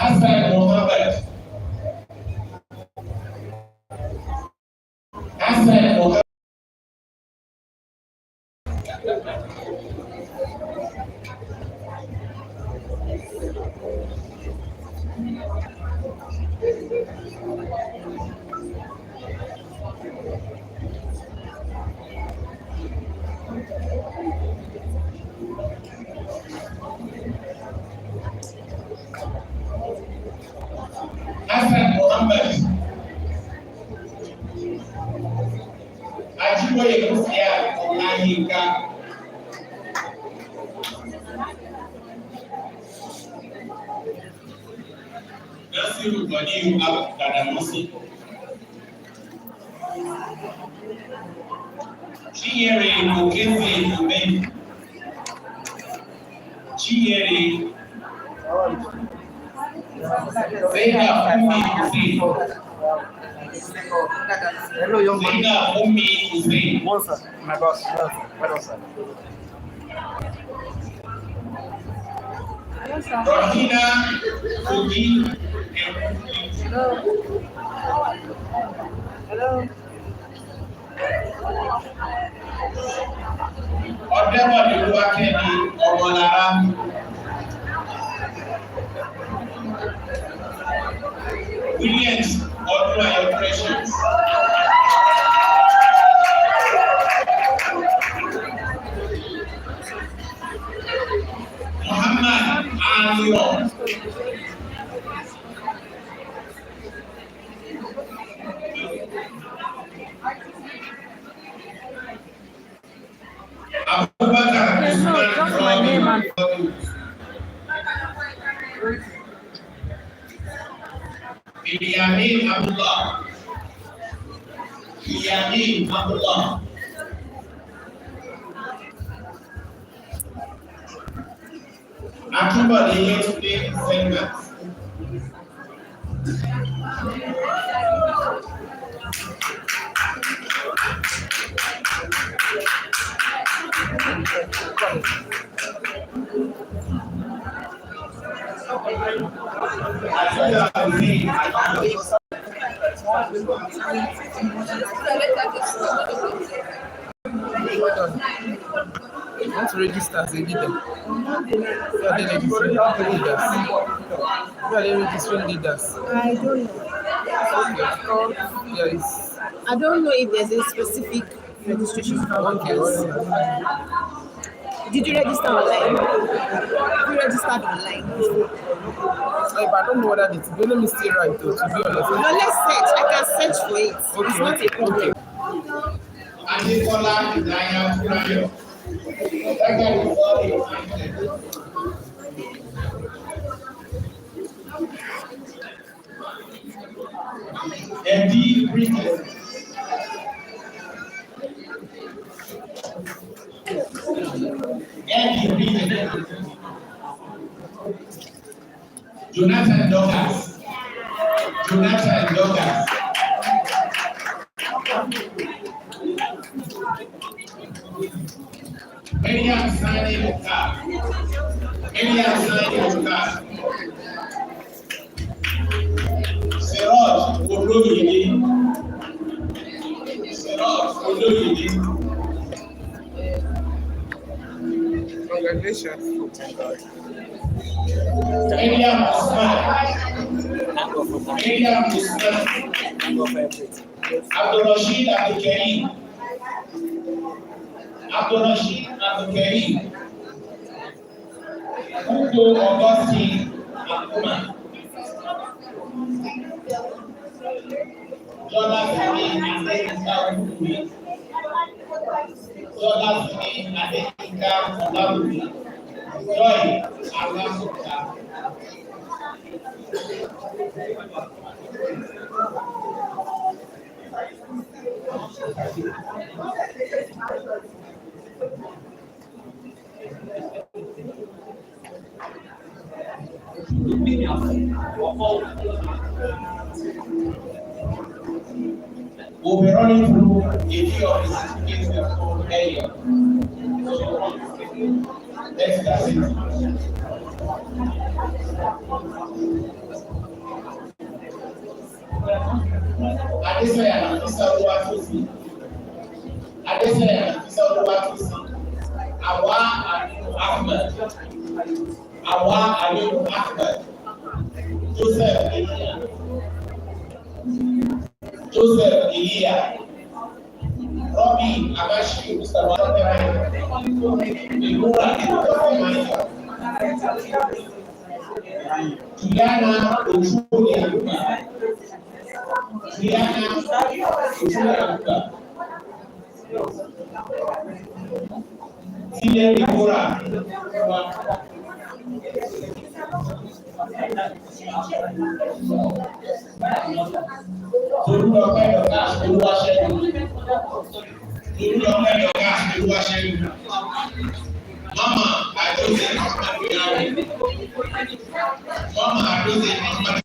Hassan Mohammed. Hassan Mohammed. Hassan Mohammed. Ajiboye Kusia Nahika. Nasiru Badiu Abdadamosi. Chiere Mokezi Amen. Chiere Zainab Ummi Hussein. Hello, young man. Zainab Ummi Hussein. One sir. My boss. Well, sir. Rahina Kogi. Hello. Hello. Ọ̀dẹ́bọ̀dé Olúwakẹ́mi Ọmọlára. Williams Ọdúnayọ̀ Precious. Muhammad Aliyo. Abubakar Usman Biliyamin Abdullah. Biliyamin Abdullah. Akínbọ̀dé Yétúndé Sẹ́gbà. You want to register as a leader? Who are they registering leaders? Who are they registering leaders? I don't know. Okay. There is. I don't know if there's a specific registration form. Okay. Did you register online? You registered online. But I don't know whether it's going to stay right though, to be honest. No, let's search. I can search for it. Okay. It's not a problem. Adékọ́lá Ìdáyà Fúráyọ̀. Ẹ̀dí Bridges. Ẹ̀dí Bridges. Jonathan Douglas. Jonathan Douglas. Eliam Sani Mukhtar. Eliam Sani Mukhtar. Seroj Olóyèdé. Seroj Olóyèdé. Congratulations. Eliam Usman. Eliam Usman. Abdulrasheed Abdulkareem. Abdulrasheed Abdulkareem. Ugo Augustine Akuma. Jola Sani Adéyínká Olúwe. Jola Sani Adéyínká Ọláwùmí. Joy Alámùká. We'll be running through a few of the certificates earlier. Let's start it. Adesanya Nafisa Oluwatosi, Adesanya Nafisa Oluwatosi, Awa Aminu Ahmed, Awa Aminu Ahmed, Joseph Elia, Joseph Elia, Robbie Amashi, Mr. Wanaterai, Imura Ikosemanya, Juliana Ojude Aluka, Juliana Ojude Aluka, Tile Imura, Tolúlọpẹ́ Dorcas Olúwaṣẹ́gun, Tolúlọpẹ́ Dorcas Olúwaṣẹ́gun, Mama Adose Ahmadu, Mama Adose Ahmadu.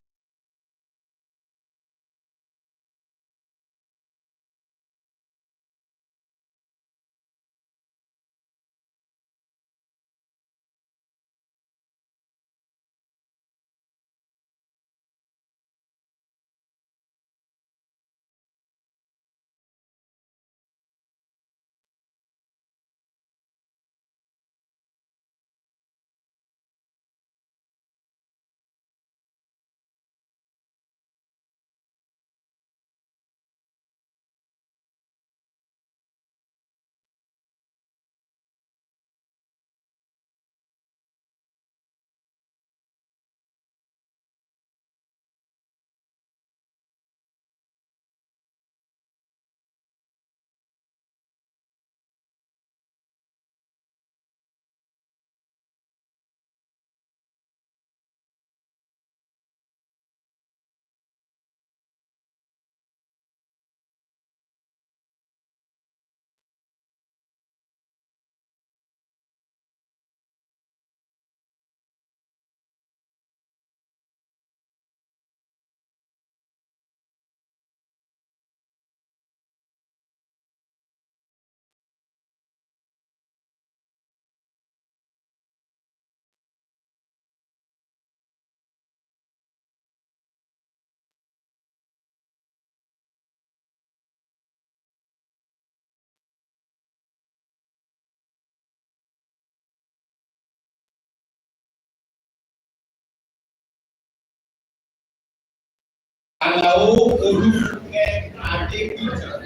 Alao Olúfúnkẹ́ Adégbìtàn.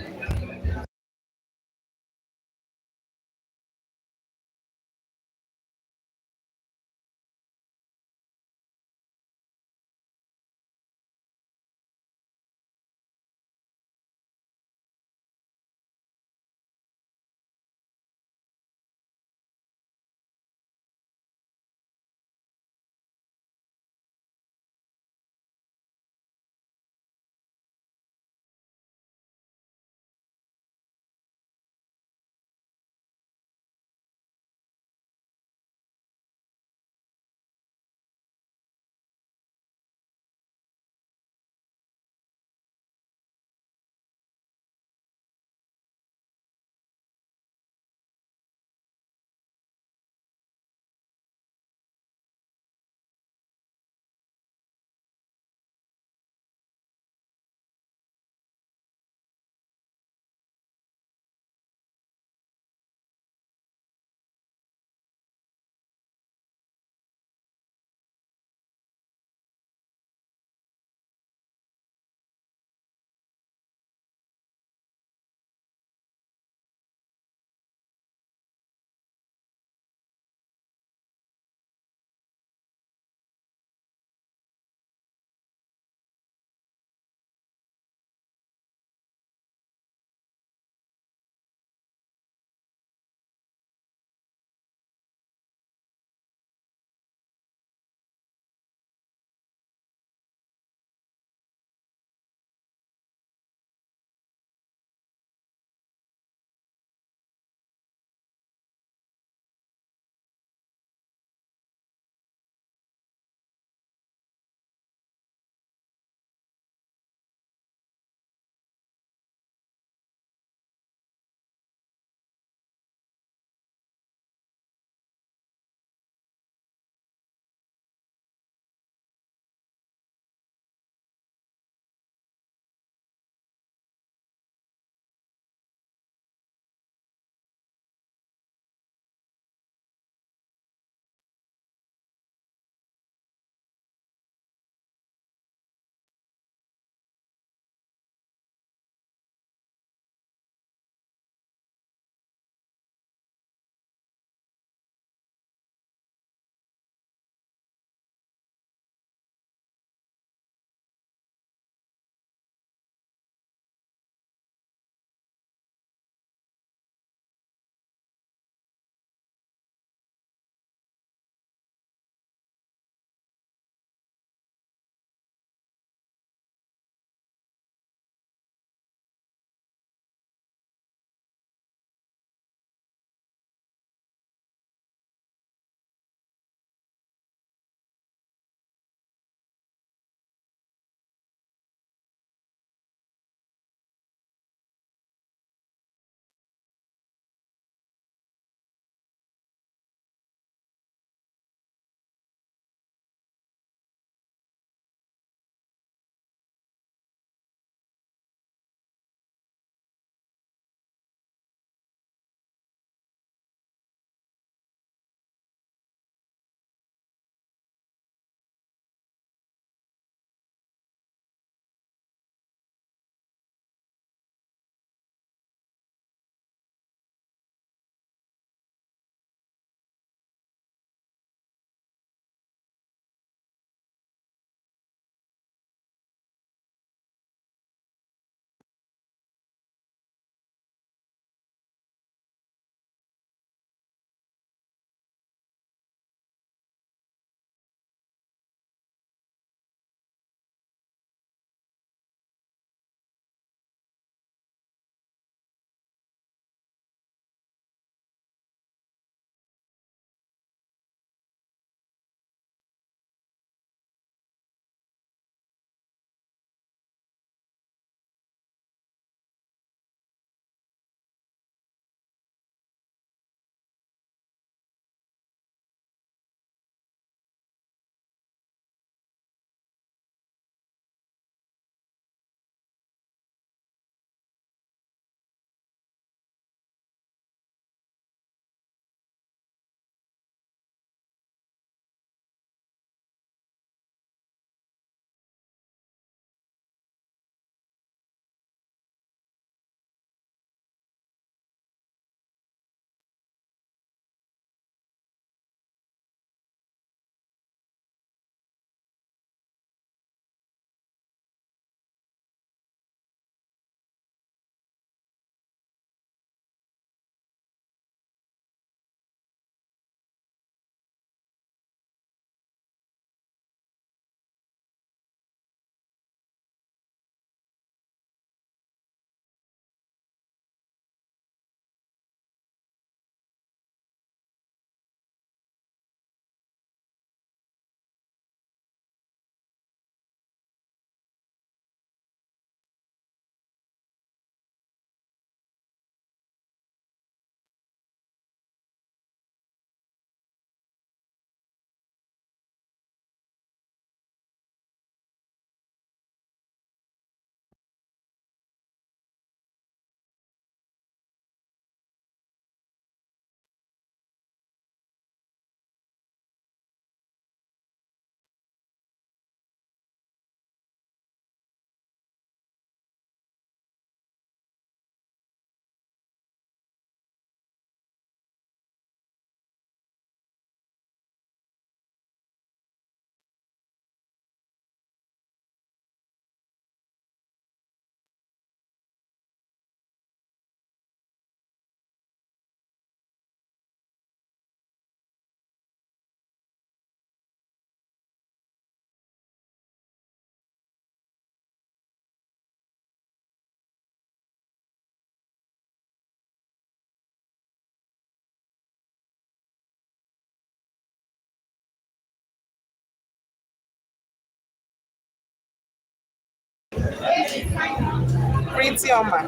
Itioma.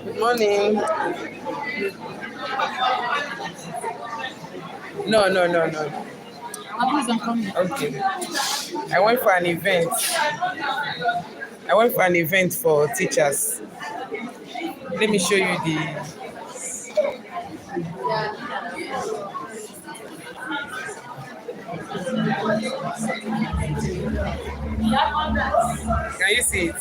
Good morning. No. Please, I'm coming. Okay. I went for an event. I went for an event for teachers. Let me show you the. Can you see it?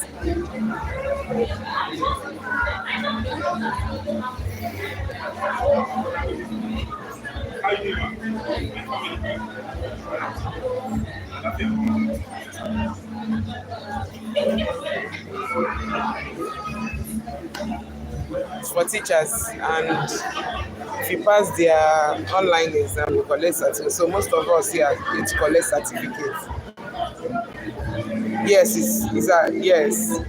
It's for teachers, and if you pass their online exam, you collect certificate. So most of us here need to collect certificates. Yes, it's a yes.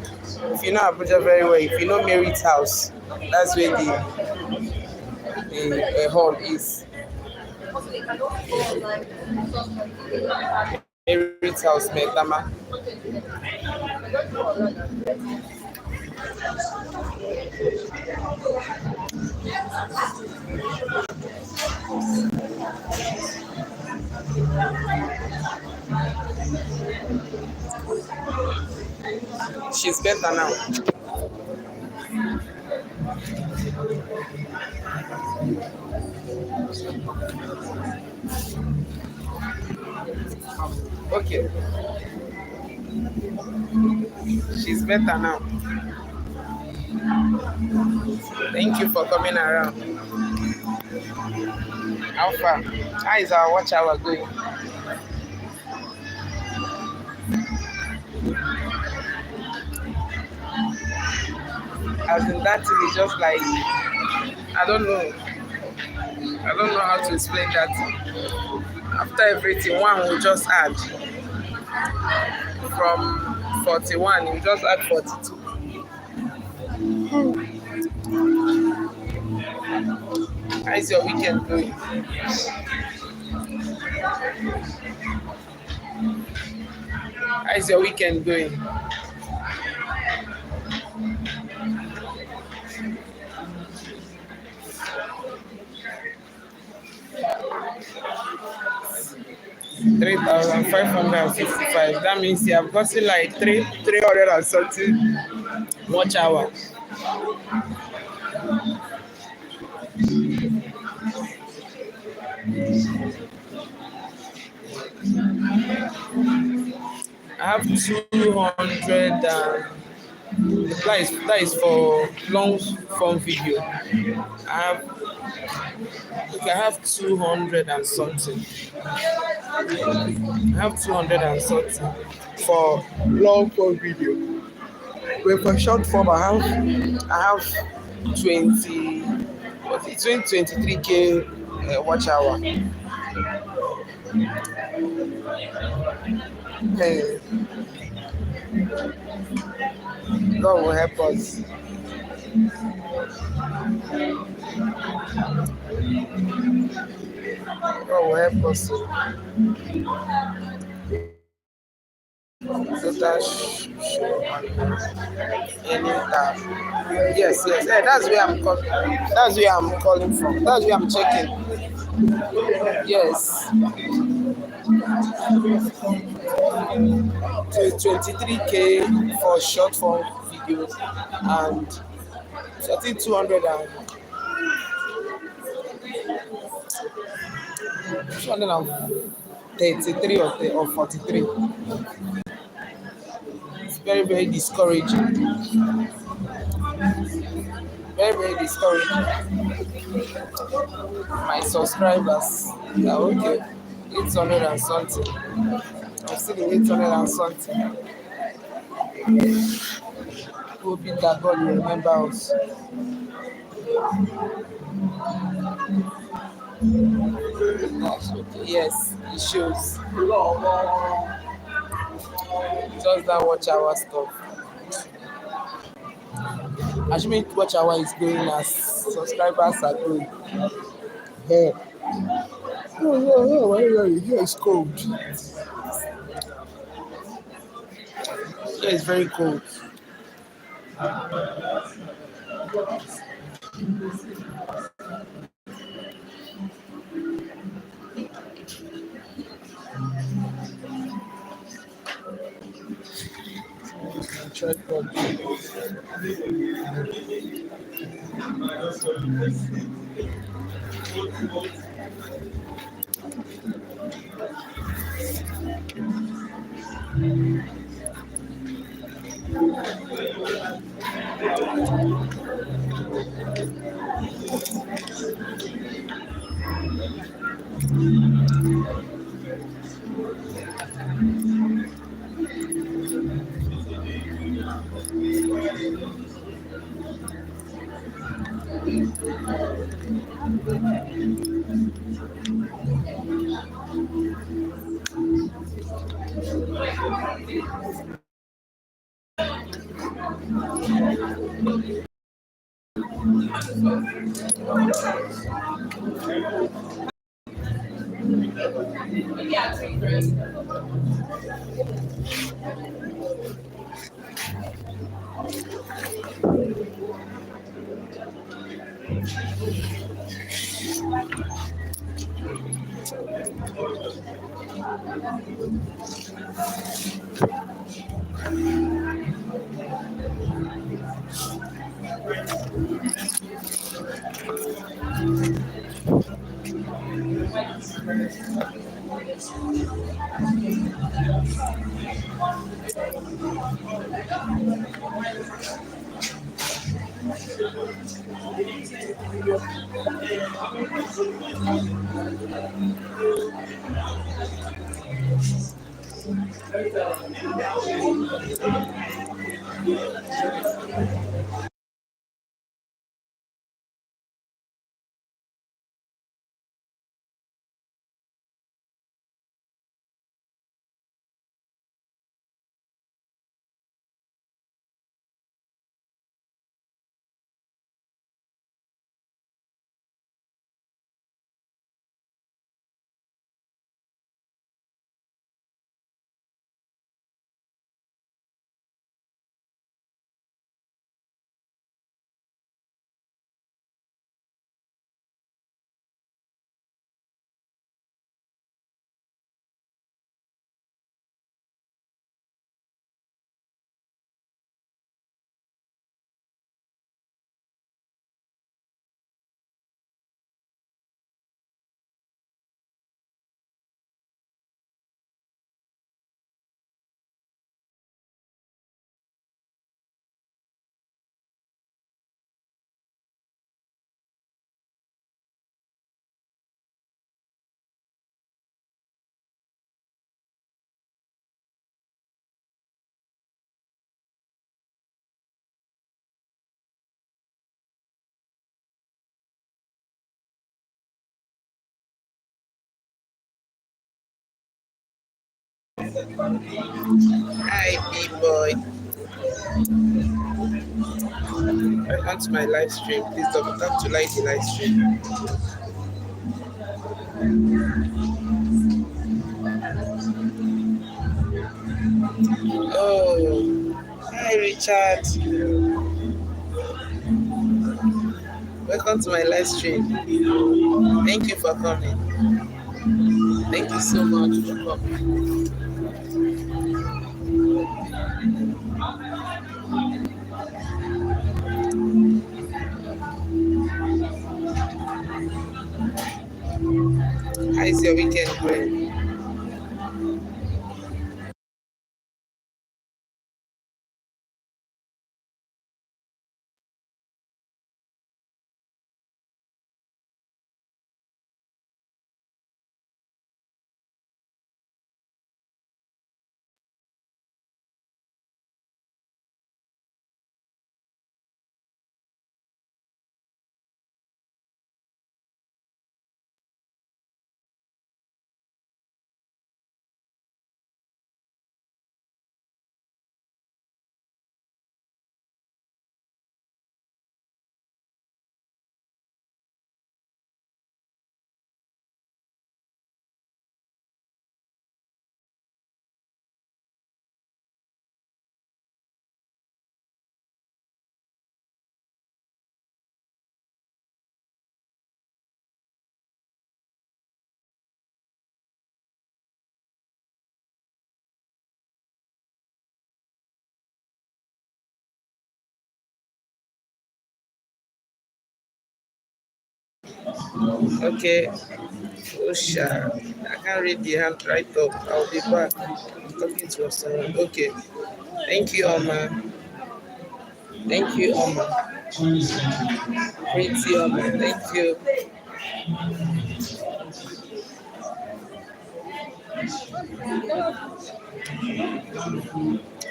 If you know Abuja very well, if you know Merit House, that's where the hall is. Merit House, Metama. She's better now. Okay, she's better now. Thank you for coming around. How far? How is our watch hour going? As in that thing is just like I don't know. I don't know how to explain that. After everything, one will just add from 41, you just add 42. How is your weekend going? How is your weekend going? $3,555. That means you have gotten like 300 and something watch hour. I have 200 that is for long form video. I have 200 and something. I have 200 and something for long form video. But for short form, I have 20, what is it, 23K watch hour. Hey, God will help us. God will help us. So that anytime. Yes. Hey, that's where I'm calling. That's where I'm calling from. That's where I'm checking. Yes. 23K for short form videos and I think 233 or 43. It's very, very discouraging. Very discouraging. My subscribers are okay. 800 and something. I'm still in 800 and something. Hoping that God will remember us. Yes, it shows. Just that watch hour stuff. Assuming watch hour is going as subscribers are going. Hey. Here is cold. Here is very cold. Tripod. Hi, B-boy. Welcome to my live stream. Please double tap to like the live stream. Oh, hi, Richard. Welcome to my live stream. Thank you for coming. Thank you so much for coming. How is your weekend going? Okay. Osha. I can't read the hand right up. I'll be back. Talking to someone. Okay. Thank you, Oma. Thank you, Oma. Pretty Oma. Thank you.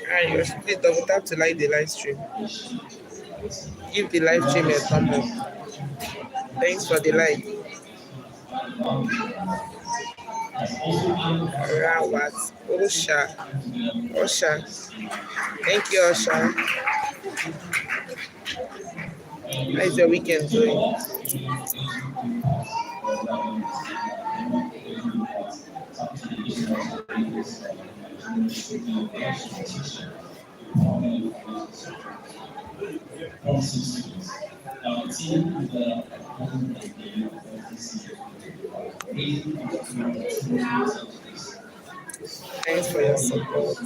Alright, please double tap to like the live stream. Give the live stream a thumb up. Thanks for the like. Rawat. Osha. Osha. Thank you, Osha. How's your weekend going? Thanks for your support.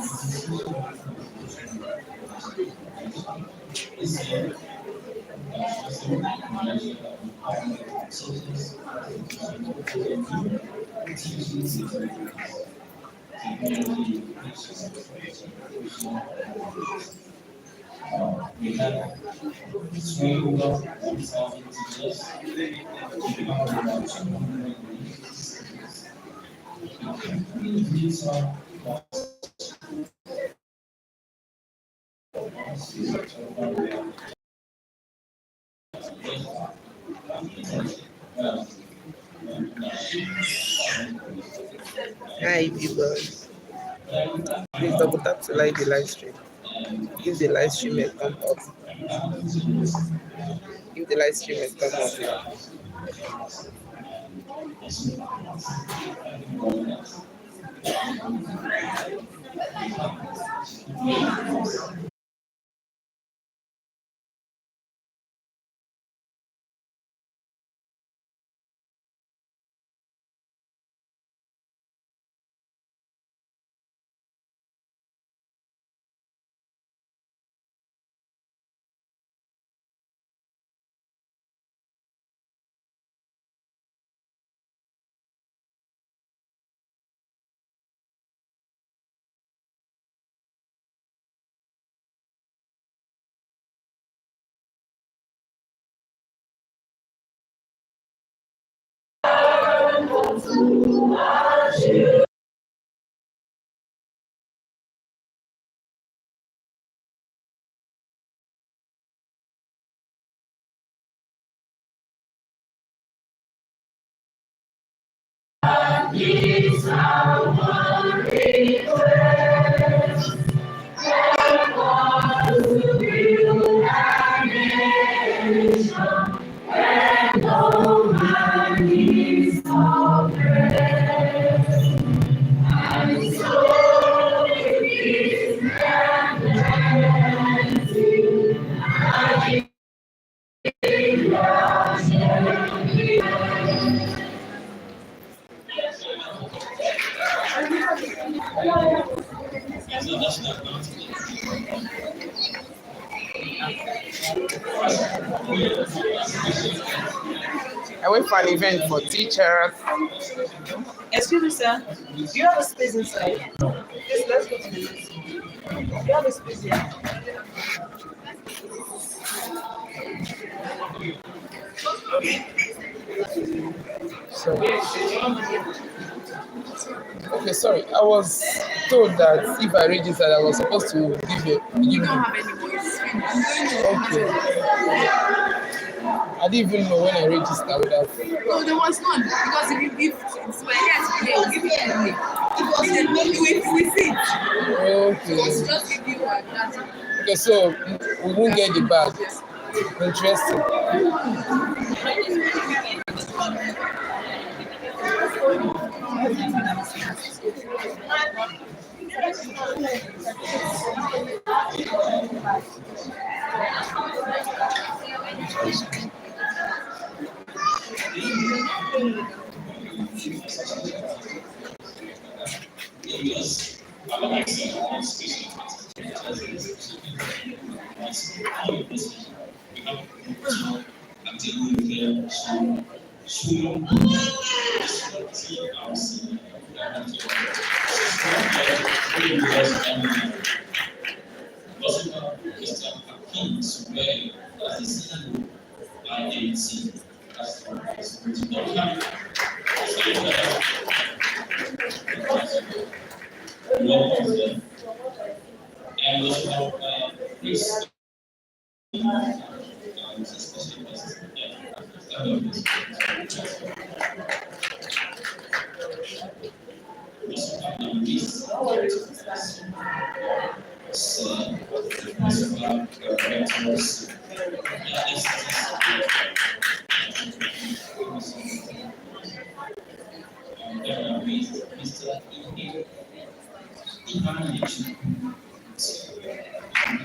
Hi, people. Please double tap to like the live stream. Give the live stream a thumb up. Give the live stream a thumb up. I went for an event for teachers. Excuse me, sir. Do you have a space inside? Yes, let's go to the next one. Do you have a space here? So, okay, sorry. I was told that if I registered, I was supposed to You give don't you. have any more. It's finished. Okay. I didn't even know when I registered. I would have. No, there was none because if it's my yes, today, we'll give you anyway. If we see it, Okay. just give you one. That's it. Okay, so we won't get the bag. Interesting. showing TRC. Gospel Mr. Hakim Sube as the CEO INC. That's for us. Don't have one of them. And we also have Chris.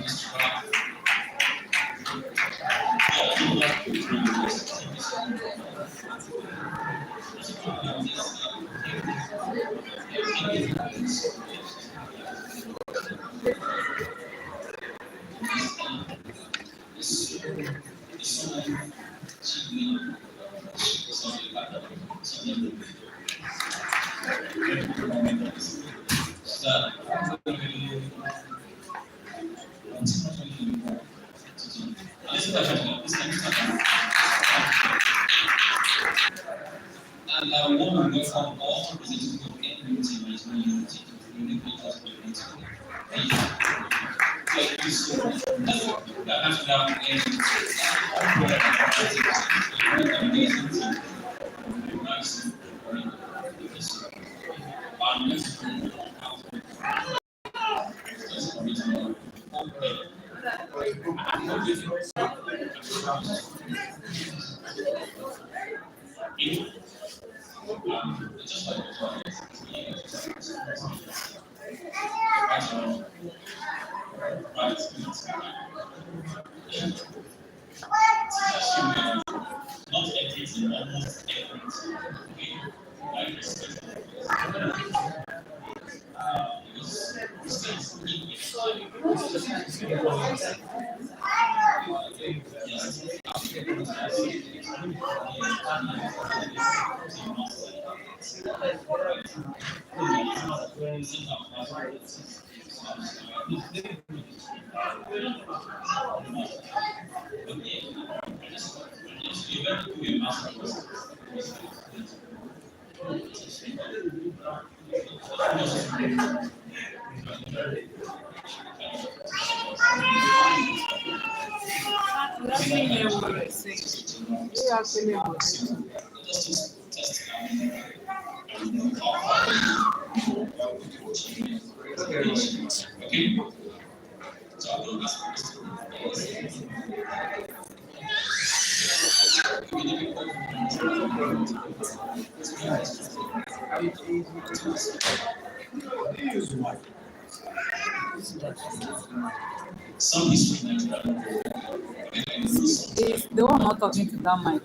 Mr. And I want to welcome all representatives of NUT National University to the University of University. Thank you so much. That has now amazing team. Nice. Our next not everything, almost everything. Okay, I respect Nothing here will say. You actually would. okay. So I will ask some history in Nigeria. It's the one not talking to that mic.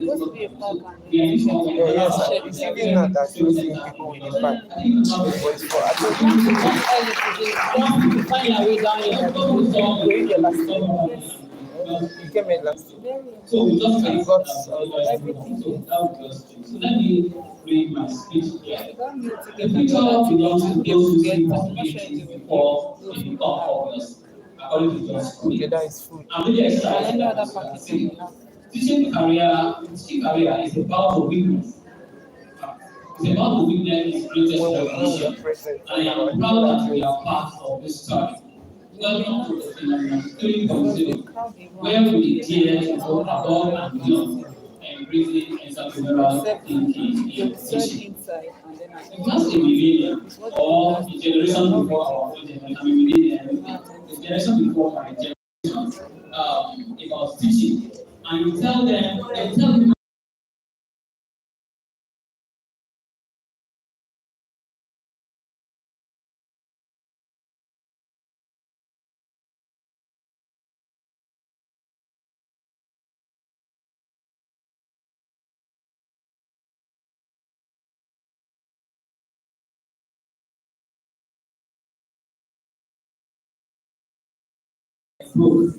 Supposed to be a park and Yeah, Yeah, yes, sir. It's even not that you see people in the park. But it's for, I think, early today. Just find your way down here. were you here last year? Yes. You came here last year. Very so we just So you got everything. so that was just true. So let me read my speech here. Got me The together. future belongs to those who see I'm not sure possibilities it will before they become obvious, according to John okay, School. that is food. I'm really be. excited Any about other this packaging you conversation. have? Teaching career is about the weakness. It's about the weakness is greatest When we are revolution. present, And I our am people proud like that we yours. are part of this story. Welcome to the phenomenon Because the 3.0, crowd they where want we to dare to go above and beyond, embracing entrepreneurial thinking in search teaching. inside and then I If just a millennium or a generation before our generation, I mean millennium, a generation before my generation, about teaching, and you tell them, they tell you growth.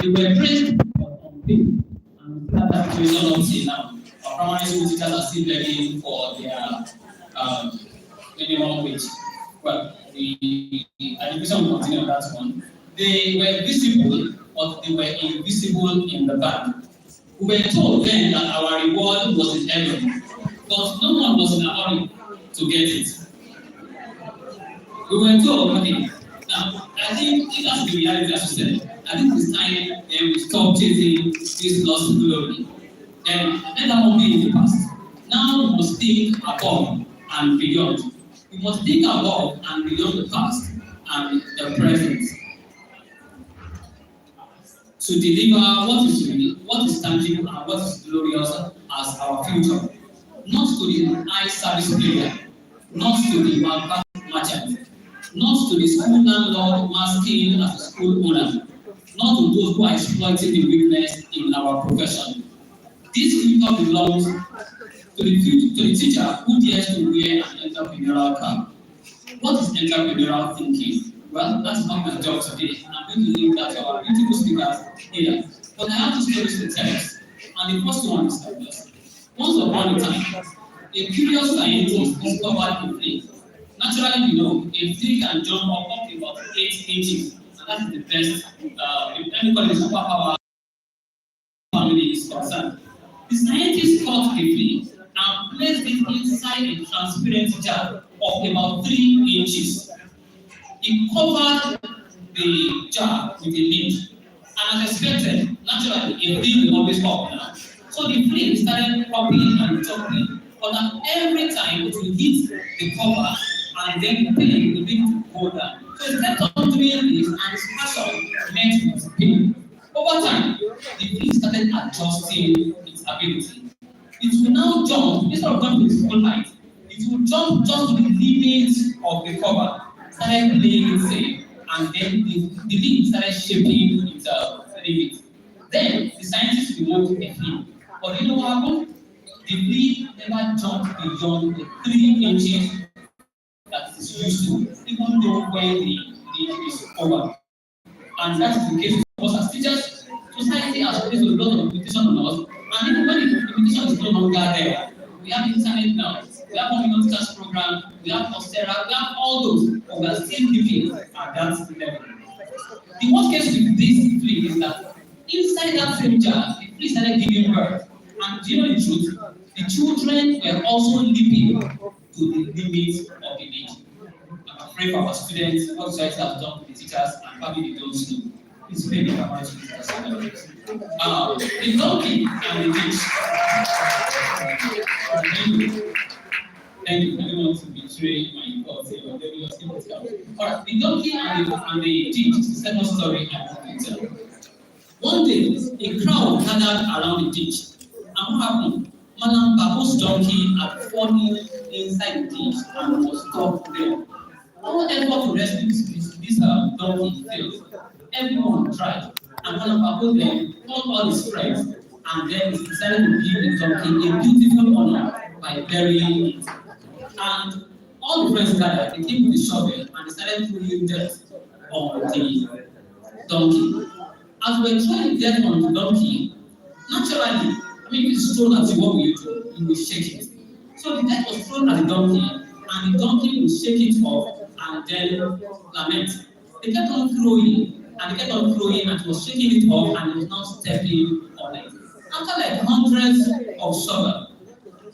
They were praised on paper, and that situation up till now. Our primary school teachers are still begging for their um, minimum wage. Well, the education will continue on that one. They were visible, but they were invisible in the bank. We were told then that our reward was in heaven, but no one was in a hurry to get it. We were told, okay, now I think it has to be reality as you said. I think it's time then we stop chasing this lost glory. Then let that one be in the past. Now we must think above and beyond. We must think above and beyond the past and the present to deliver what is real, what is tangible, and what is glorious as our future. Not to the eye service player, not to the merchant, not to the school landlord masking as a school owner, not to those who are exploiting the weakness in our profession. This future belongs to the teacher who dares to wear an entrepreneurial cap. What is entrepreneurial thinking? Well, that's not my job today. I'm going to leave that to our beautiful speakers here. But I have two stories to tell us. And the first one is like this. Once upon a time, a curious scientist discovered a flea. Naturally, you know, a flea can jump up to about 8 inches. And that is the best, if anybody is superpower family is concerned. The scientist caught the flea and placed it inside a transparent jar of about 3 inches. He covered the jar with a lid, and as expected, naturally, a flea will always pop now. So the flea started popping and chopping, but now every time it will hit the cover, and then the pain will begin to go down. So he kept on doing this, and his passion met with pain. Over time, the flea started adjusting its ability. It will now jump, instead of jumping to its full height, it will jump just to the limit of the cover, started playing it safe, and then the leaf started shaping its limit. Then the scientists removed the flea. But you know what happened? The flea never jumped beyond the 3 inches that it is used to, even though when the leaf is over. And that is the case with us as teachers. Society has placed a lot of limitation on us, and even when the limitation is no longer there, we have internet now, we have community teachers program, we have Coursera, we have all those, but we are still living at that level. The worst case with this flea is that inside that same jar, the flea started giving birth. And do you know the truth? The children were also leaping to the limit of the age. I'm afraid for our students, what society has done to the teachers and probably they don't know. It's maybe primary school teachers. The donkey and the ditch. Thank you. I don't want to betray my thoughts here, but let me just keep it down. Alright, the donkey and the ditch is the second story I want to tell. One day, a crowd gathered around the ditch. And what happened? Madam Babo's donkey had fallen inside the ditch and was stuck there. All effort to rescue this donkey failed. Everyone tried, and Madam Babo then called all his friends and then he decided to give the donkey a beautiful honor by burying it. And all the friends gathered, they came with the shovel and they started throwing dirt on the donkey. As we were throwing dirt on the donkey, naturally, I mean, if it's thrown at you, what will you do? You will shake it. So the dirt was thrown at the donkey, and the donkey will shake it off and then lament. They kept on throwing, and they kept on throwing, and it was shaking it off, and it was not stepping on it. After like hundreds of shovels,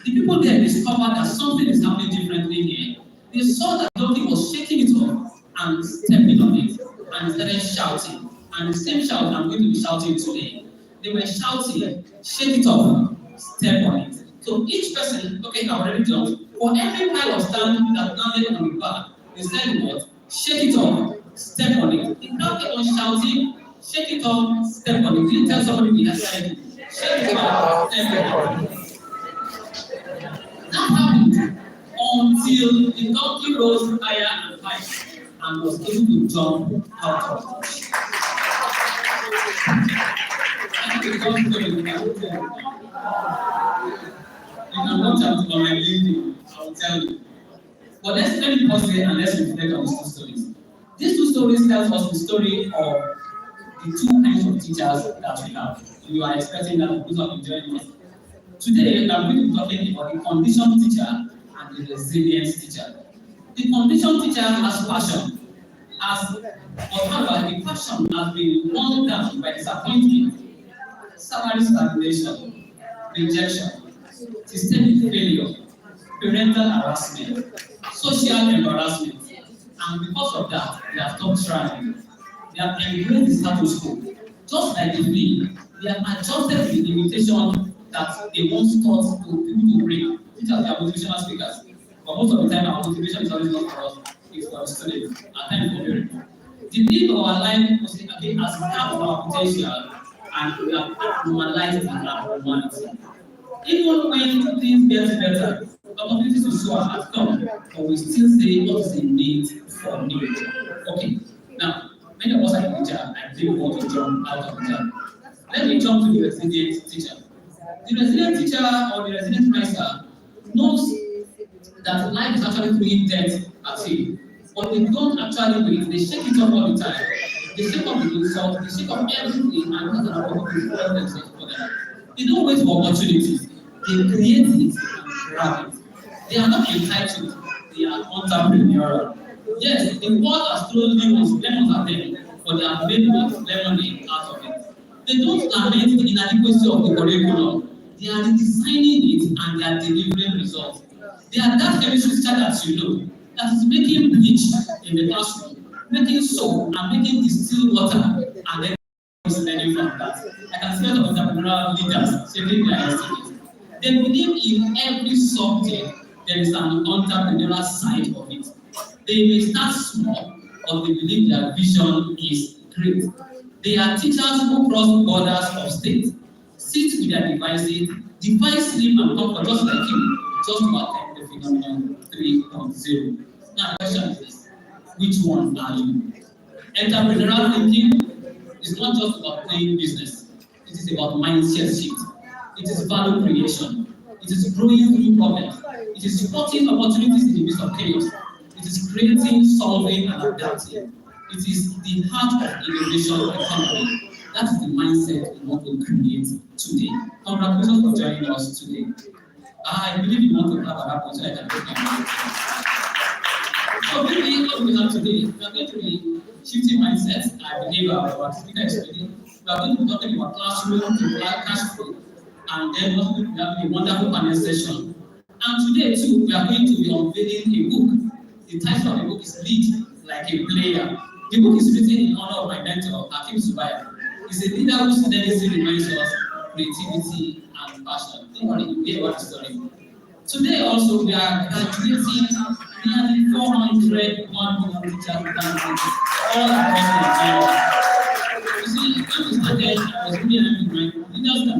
the people there discovered that something is happening differently here. They saw that the donkey was shaking it off and stepping on it, and started shouting. And the same shout I'm going to be shouting today. They were shouting, shake it off, step on it. So each person, okay, I've already done. For every pile of sand that landed on the back, they said what? Shake it off, step on it. The crowd kept on shouting, shake it off, step on it. Did you tell somebody the said, shake it off, step on it? That happened until the donkey rose higher and higher and was able to jump out of it. You can watch out on my LinkedIn, I will tell you. But let me pause here and let's reflect on these two stories. These two stories tell us the story of the two kinds of teachers that we have. You are expecting that those of you joining us. Today, I'm going to be talking about the conditioned teacher and the resilient teacher. The conditioned teacher has passion, however, the passion has been worn down by disappointment, salary stagnation, rejection, systemic failure, parental harassment, social embarrassment, and because of that, they have stopped trying. They have embraced the status quo. Just like the flea, they have adjusted the limitation that they once thought to people to break. These are their motivational speakers. But most of the time, our motivation is always not for us, it's for our students, at times for parents. The need of our life was has capped our potential and we have normalized our humanity. Even when things get better, opportunities to show have come, but we still say what is the need for new. Okay, now many of us are in the job and they want to jump out of the job. Let me jump to the resilient teacher. The resilient teacher or the resilient writer knows that life is actually throwing death at you. But they don't actually wait, they shake it up all the time. They shake up the insult, they shake up everything and that's an opportunity for them. They don't wait for opportunities, they create it and grab it. They are not entitled, they are entrepreneurial. Yes, the world has thrown lemons at them, but they have made lemonade out of it. They don't lament the inadequacy of the curriculum, they are redesigning it and they are delivering results. They are that chemistry teacher that you know, that is making bleach in the classroom, making soap and making distilled water, and then learning from that. I can see a lot of entrepreneurial leaders shaping their estimates. They believe in every subject there is an entrepreneurial side of it. They may start small, but they believe their vision is great. They are teachers who cross borders of state, sit with their devices, devise sleep and comfort just like you, just to attend the phenomenon 3.0. Now, the question is this: which one are you? Entrepreneurial thinking is not just about playing business, it is about mindset shift, it is value creation, it is growing through problems, it is spotting opportunities in the midst of chaos, it is creating, solving, and adapting. It is the heart of innovation economy. That is the mindset we want to create today. Congratulations for joining us today. I believe you want to have a happy so I can take my So maybe what we have today, we are going to be shifting mindsets. I believe our speaker is ready. We are going to be talking about classroom to cash flow, and then we're going to be having a wonderful panel session. And today too, we are going to be unveiling a book. The title of the book is Lead Like a Player. The book is written in honor of my mentor, Hakim Subaya. He's a leader whose legacy reminds us creativity and passion. Don't worry, you hear about the story. Today also, we are graduating nearly 400 one-to-one teachers all across Nigeria. You see, when we started, I was really happy. My leaders can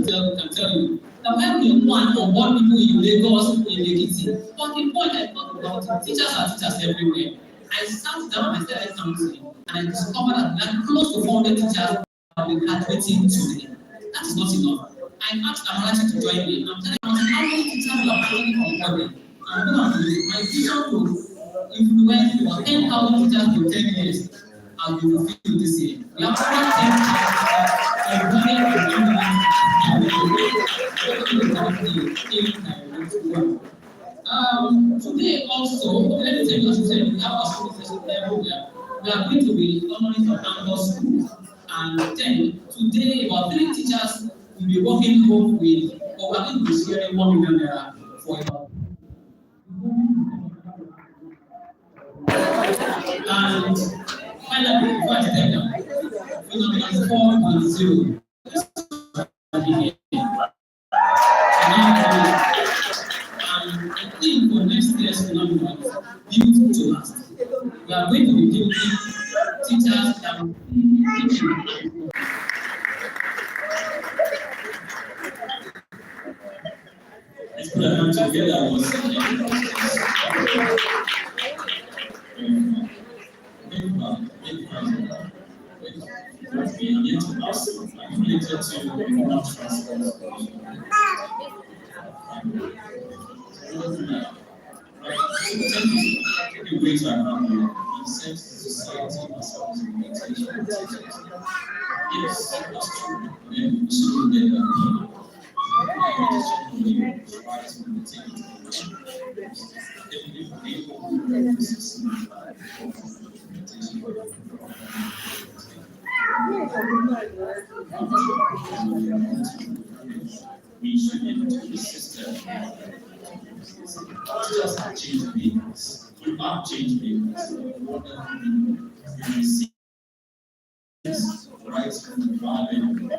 tell you that when we want on board people in Lagos, in Ekiti, but the point I thought about, teachers are teachers everywhere. I sat down and started counting, and I discovered that there are close to 400 teachers have been graduating today. That is not enough. I asked Amarachi to join me. I'm telling him, how many teachers will actually onboarded? I'm going to do my vision to influence about 10,000 teachers for 10 years. I'll be fulfilled this year. We have over 10,000 today also, let me tell you what you said, we have our school festival everywhere. We are going to be honoring some campus schools. And then today, about 3 teachers will be working home with, or we're going to be sharing 1 million naira for about. And finally, before I tell them, phenomenon 4.0. And I think for next year's phenomenon, built to last. We are going to be building teachers that will be teaching. Let's put our hands together once again. I'm yet to ask, I'm related to human transport. The ways I have in sense society ourselves in meditation. Yes, that's true. Then we should get that. We should be able to resist that. Just have changed beings. You have changed beings. You receive this right from the Father, and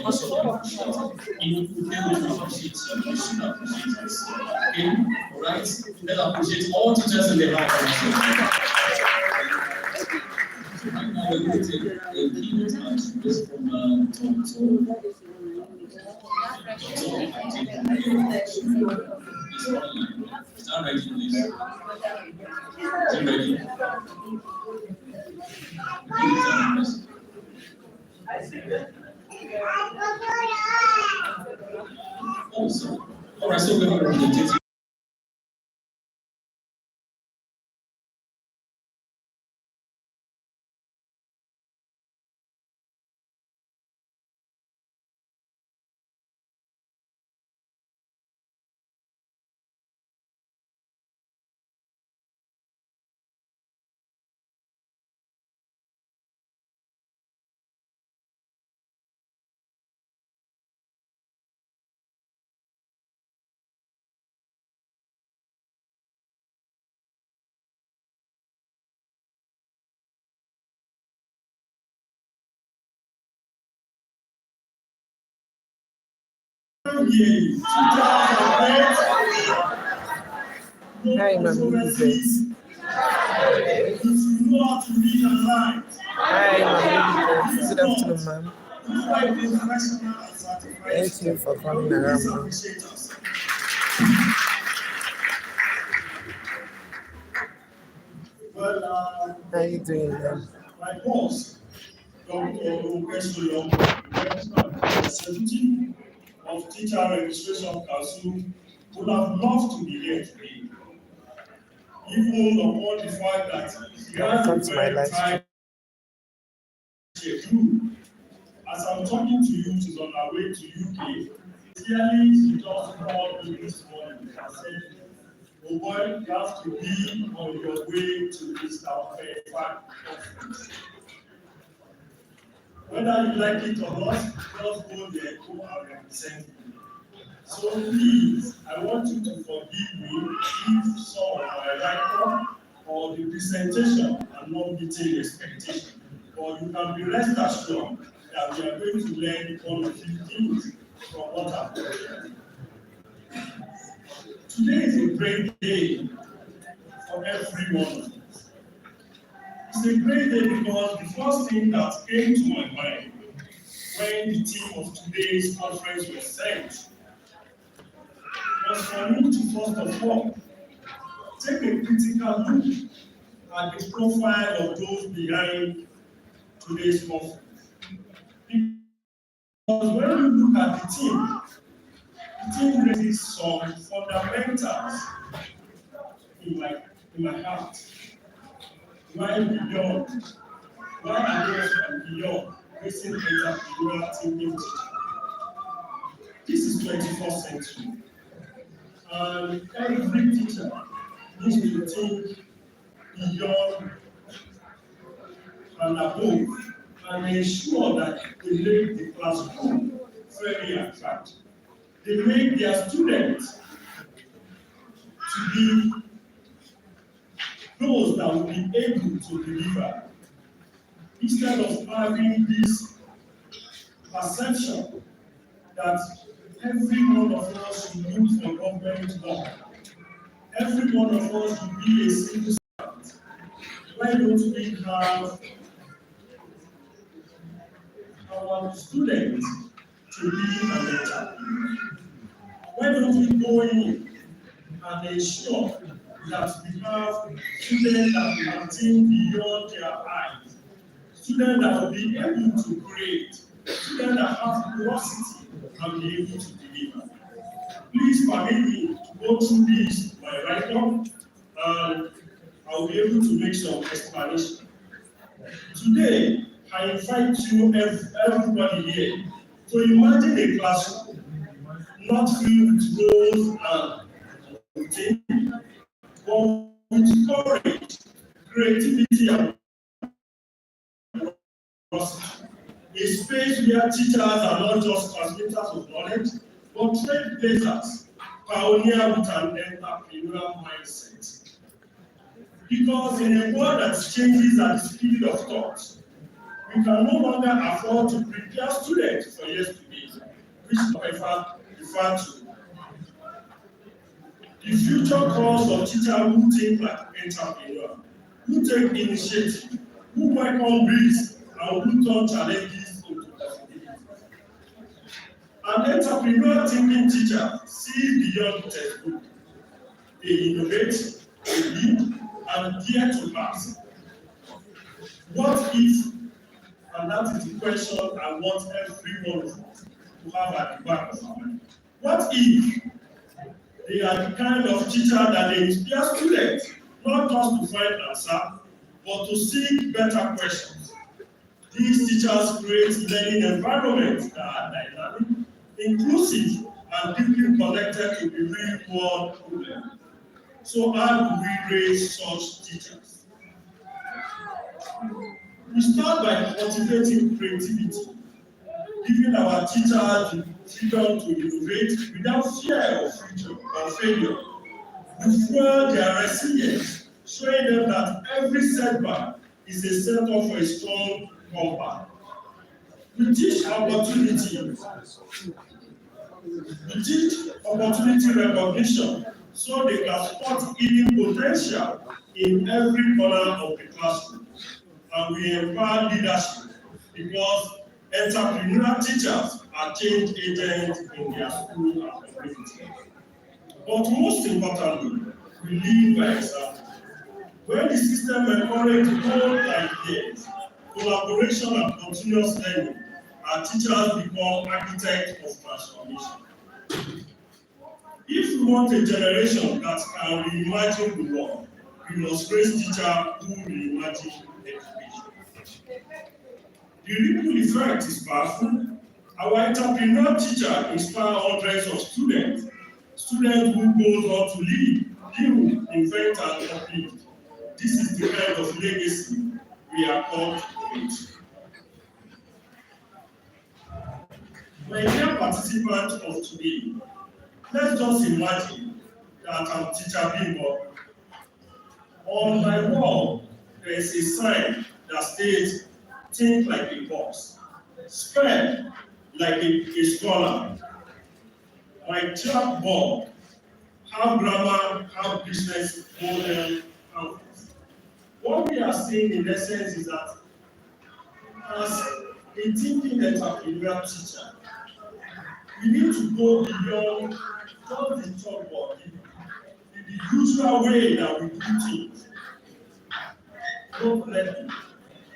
also appreciate it. If you can appreciate it, you should appreciate this. Okay? Alright? Let's appreciate all teachers in the house. Right now, we're going to take a keynote address from Tom. Is that ready, please? Is it ready? Awesome. All right, so we're going to meditate. Hi, Mom Elizabeth. Hi, Mom Elizabeth. Good afternoon, ma'am. Thank you for coming around, ma'am. How are you doing, ma'am? My boss, Dr. Executive of Teacher Registration Council, would have loved to be here today. Even upon the fact that he has a very tight schedule. As I'm talking to you, she's on her way to UK. Clearly, she just called me this morning and said, "Oh boy, you have to be on your way to this conference." Whether you like it or not, just go there, go and represent me. So please, I want you to forgive me if some of my record or the presentation are not meeting expectation. But you can be rest assured that we are going to learn one or few things from what I've done. Today is a great day for every one of us. It's a great day because the first thing that came to my mind when the theme of today's conference was set was for me to first of all take a critical look at the profile of those behind today's conference. Because when you look at the team, thing raises some fundamentals in my heart. Why beyond? Why above and beyond raising entrepreneurial thinking teacher? This is 21st century, and every teacher needs to think beyond and above and ensure that they make the classroom very attractive. They make their students to be those that will be able to deliver instead of having this perception that every one of us should look for government work. Every one of us should be a civil servant. Why don't we have our students to be an entrepreneur? Why don't we go in and ensure that we have students that will think beyond their eyes, students that will be able to create, students that have curiosity and be able to deliver. Please permit me to go through this, my write-up, and I'll be able to make some explanation. Today, I invite you, everybody here, to imagine a classroom not filled with rows and routine, but with courage, creativity, and curiosity. A space where teachers are not just transmitters of knowledge, but trailblazers, pioneers with an entrepreneurial mindset. Because in a world that changes at the speed of thought, we can no longer afford to prepare students for yesterday, which I refer to. The future calls of teachers who think like entrepreneurs, who take initiative, who welcome risk, and who turn challenges into possibilities. An entrepreneur thinking teacher sees beyond the textbook. They innovate, they lead, and dare to ask. What if, and that is the question I want every one of us to have at the back of our mind. What if they are the kind of teacher that they inspire students, not just to find answer, but to seek better questions? These teachers create learning environments that are dynamic, inclusive, and deeply connected to the real world problem. So how do we raise such teachers? We start by cultivating creativity, giving our teachers the freedom to innovate without fear of failure. We fuel their resilience, showing them that every setback is a setup for a strong comeback. We teach opportunity. We teach opportunity recognition so they can spot hidden potential in every corner of the classroom. And we empower leadership because entrepreneurial teachers are change agents in their school and community. But most importantly, we lead by example. When the system encourages bold ideas, collaboration, and continuous learning, our teachers become architects of transformation. If we want a generation that can reimagine the world, we must raise teachers who reimagine education. The ripple effect is powerful. Our entrepreneur teacher inspires hundreds of students who go on to lead, build, invent, and uplift. This is the kind of legacy we are called to create. My dear participants of today, let's just imagine that I'm teacher Bimbo. On my wall, there is a sign that states, think like a boss, spell like a scholar. My chalkboard, half grammar, half business, model, half. What we are saying in essence is that as a thinking entrepreneurial teacher, we need to go beyond just the chalkboard, the usual way that we do things. Don't let it.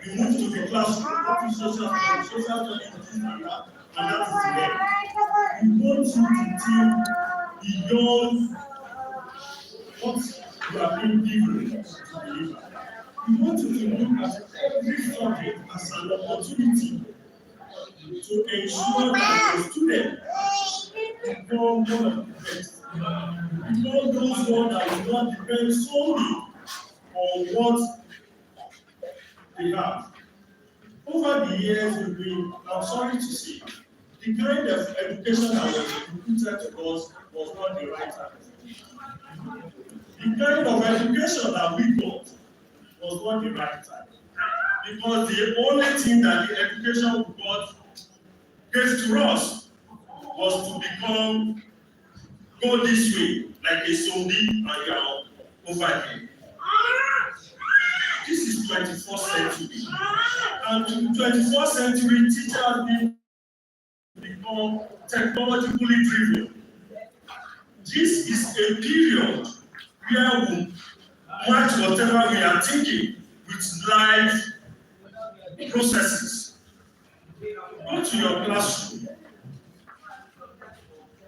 We move to the classroom, what is social studies? Social studies is this and that is the end. We want you to think beyond what you are being given to deliver. We want you to look at every subject as an opportunity to ensure that the student become one of the best. Become those ones that will not depend solely on what they have. Over the years, I'm sorry to say, the kind of education that was inputted to us was not the right time. The kind of education that we got was not the right time. Because the only thing that the education we got gave to us was to become, go this way, like a zombie, and you are over here. This is 21st century. And in 21st century, teachers need to become technologically driven. This is a period where we match whatever we are thinking with live processes. Go to your classroom.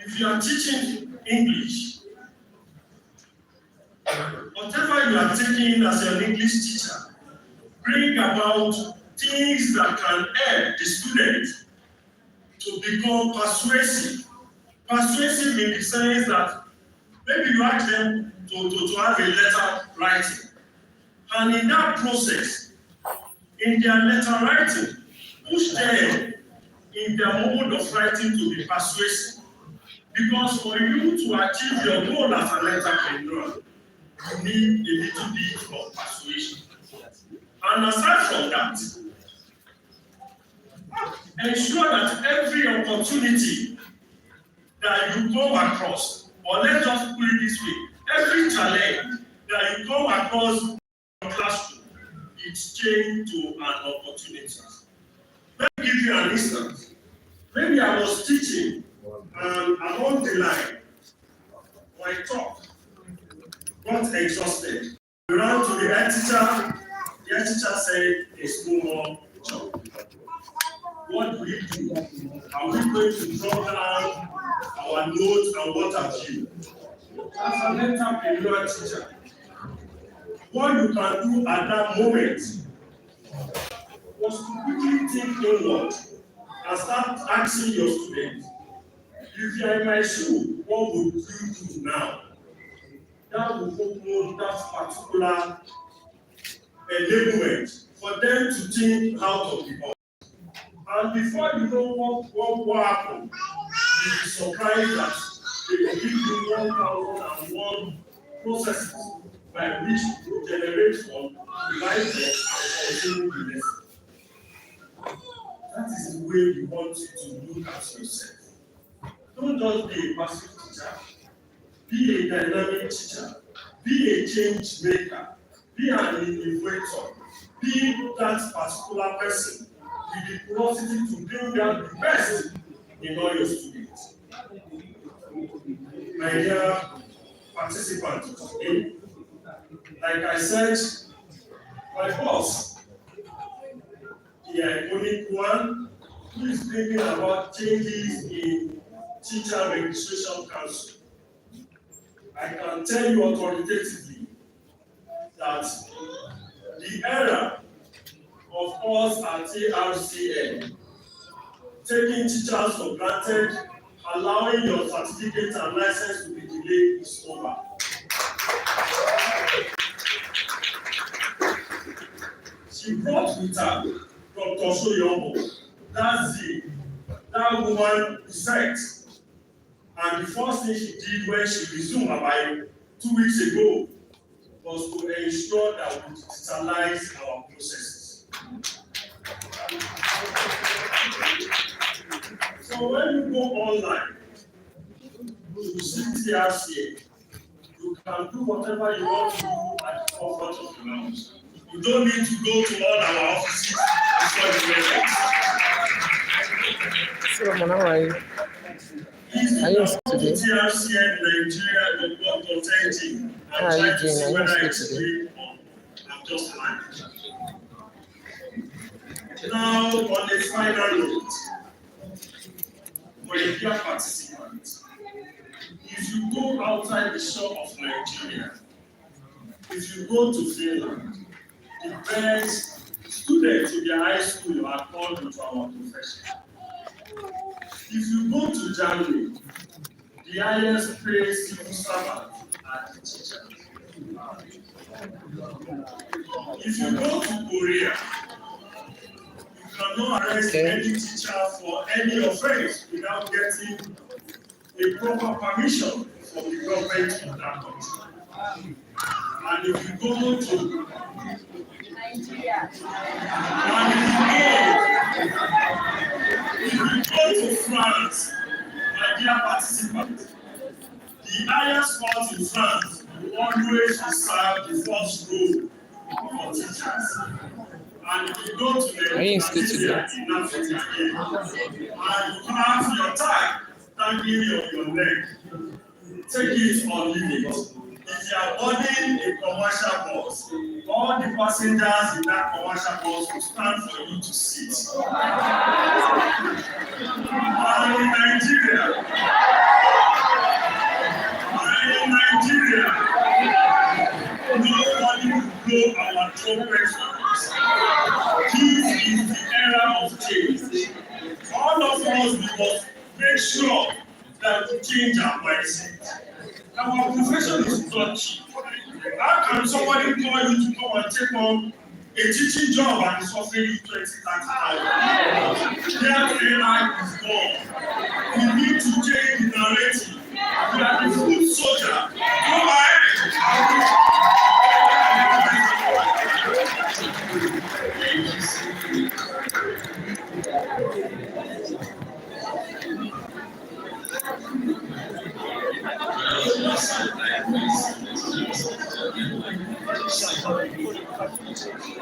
If you are teaching English, whatever you are taking as an English teacher, bring about things that can help the student to become persuasive. Persuasive in the sense that maybe you ask them to have a letter writing. And in that process, in their letter writing, push them in their mode of writing to be persuasive. Because for you to achieve your goal as an entrepreneur, you need a little bit of persuasion. And aside from that, ensure that every opportunity that you come across, or let's just put it this way, every challenge that you come across in your classroom, it's changed to an opportunity. Let me give you an instance. Maybe I was teaching and along the line, my talk got exhausted. We ran to the head teacher. The head teacher said, "There's no more job." What do we do? Are we going to drop down our notes and what have you? As an entrepreneur teacher, what you can do at that moment was to quickly think inward and start asking your students, if you are in my school, what would you do now? That will open that particular enablement for them to think out of the box. And before you know what will happen, you'll be surprised that they will give you 1,001 processes by which you generate from life and continue the lesson. That is the way we want you to look at yourself. Don't just be a passive teacher. Be a dynamic teacher. Be a change maker. Be an innovator. Be that particular person with the capacity to bring out the best in all your students. My dear participants today, like I said, my boss, the iconic one, who is bringing about changes in Teacher Registration Council. I can tell you authoritatively that the era of us at TRCN, taking teachers for granted, allowing your certificate and license to be delayed is over. She brought with her Dr. Soyomo, that woman who said, and the first thing she did when she resumed about 2 weeks ago was to ensure that we digitalize our processes. So when you go online to TRCN, you can do whatever you want to do at the comfort of your house. You don't need to go to all our offices before you get it. So, how are you? Please do not go to TRCN Nigeria and go to authentic and try to see whether it's free or I'm just lying. Now, on a final note, for a dear participant, if you go outside the shore of Nigeria, if you go to Finland, the best students in their high school are called into our profession. If you go to Germany, the highest paid civil servants are the teachers. If you go to Korea, you cannot arrest any teacher for any offense without getting a proper permission from the government of that country. And if you go to Nigeria, if you go to France, my dear participants, the highest court in France will always reserve the first row for teachers. And if you go to the Nigeria in Africa here, and you have your tag hanging on your leg, take it or leave it. If you are boarding a commercial bus, all the passengers in that commercial bus will stand for you to sit. And in Nigeria, nobody will blow our trumpet for us. This is the era of change. All of us must make sure that we change our mindset. Our profession is touchy. How can somebody call you to come and take on a teaching job and is offering you 20,000, 30,000? That era is gone. We need to change the narrative. We are the food soldier. Go ahead.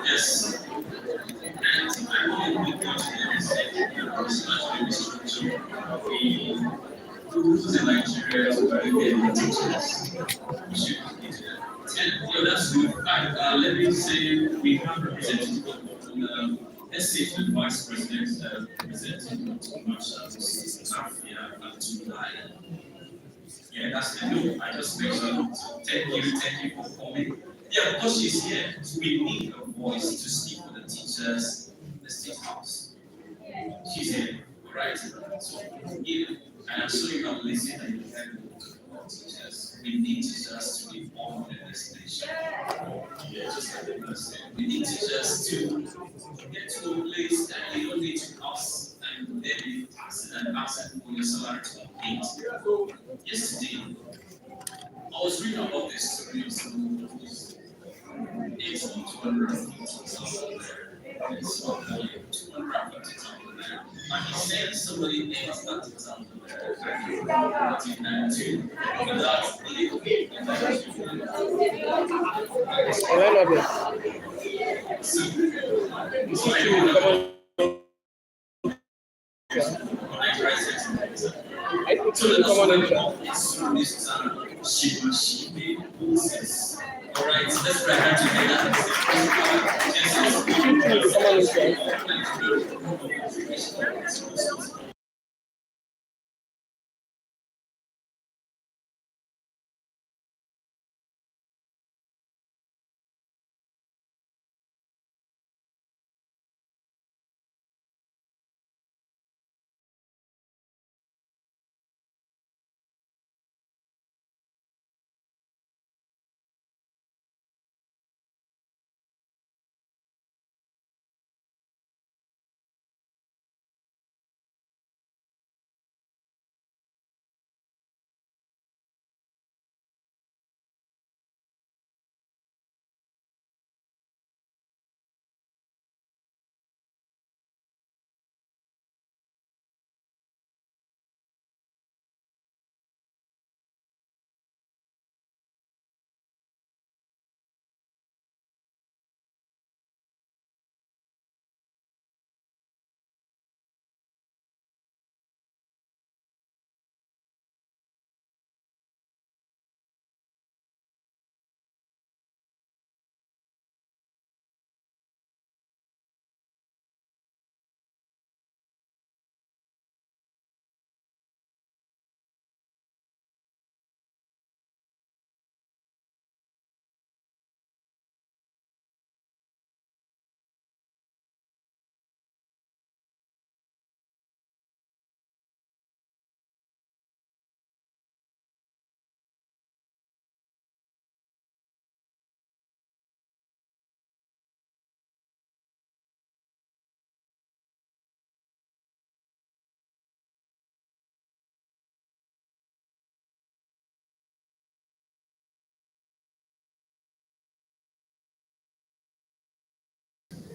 Yes. And I really want to say rules in Nigeria are very good teachers. We should that's good. Let me say we have representatives let's say the vice president representing too much Afia and July. Yeah, that's the no. I just mentioned thank you for coming. Yeah, because she's here, we need a voice to speak for the teachers in the state house. She's here, right? So, yeah, and I'm sure you have listened and you heard about teachers. We need teachers to be honored in this nation. Yeah, just like the person said, we need teachers to get to a place that they don't need to ask and then be asking for your salary to complete. Yesterday, I was reading about this story of someone who was 250,000 there. It's not only 250,000 there. And he said somebody else that 30,000 there. And too. Without leaving. So I so the next one is Shiba Moses. All right, let's write that together.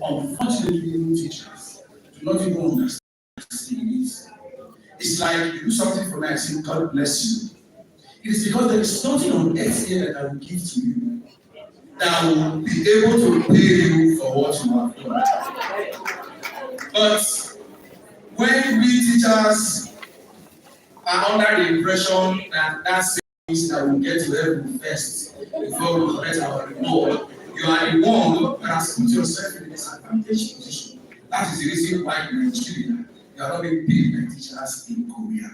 Unfortunately, teachers do not even understand it. It's like you do something for me, I say, God bless you. It is because there is something on earth here that I will give to you that will be able to pay you for what you have done. But when we teachers are under the impression that that's things that will get to heaven first before we collect our reward, you are the one that has put yourself in a disadvantaged position. That is the reason why in Nigeria you are not being paid like teachers in Korea.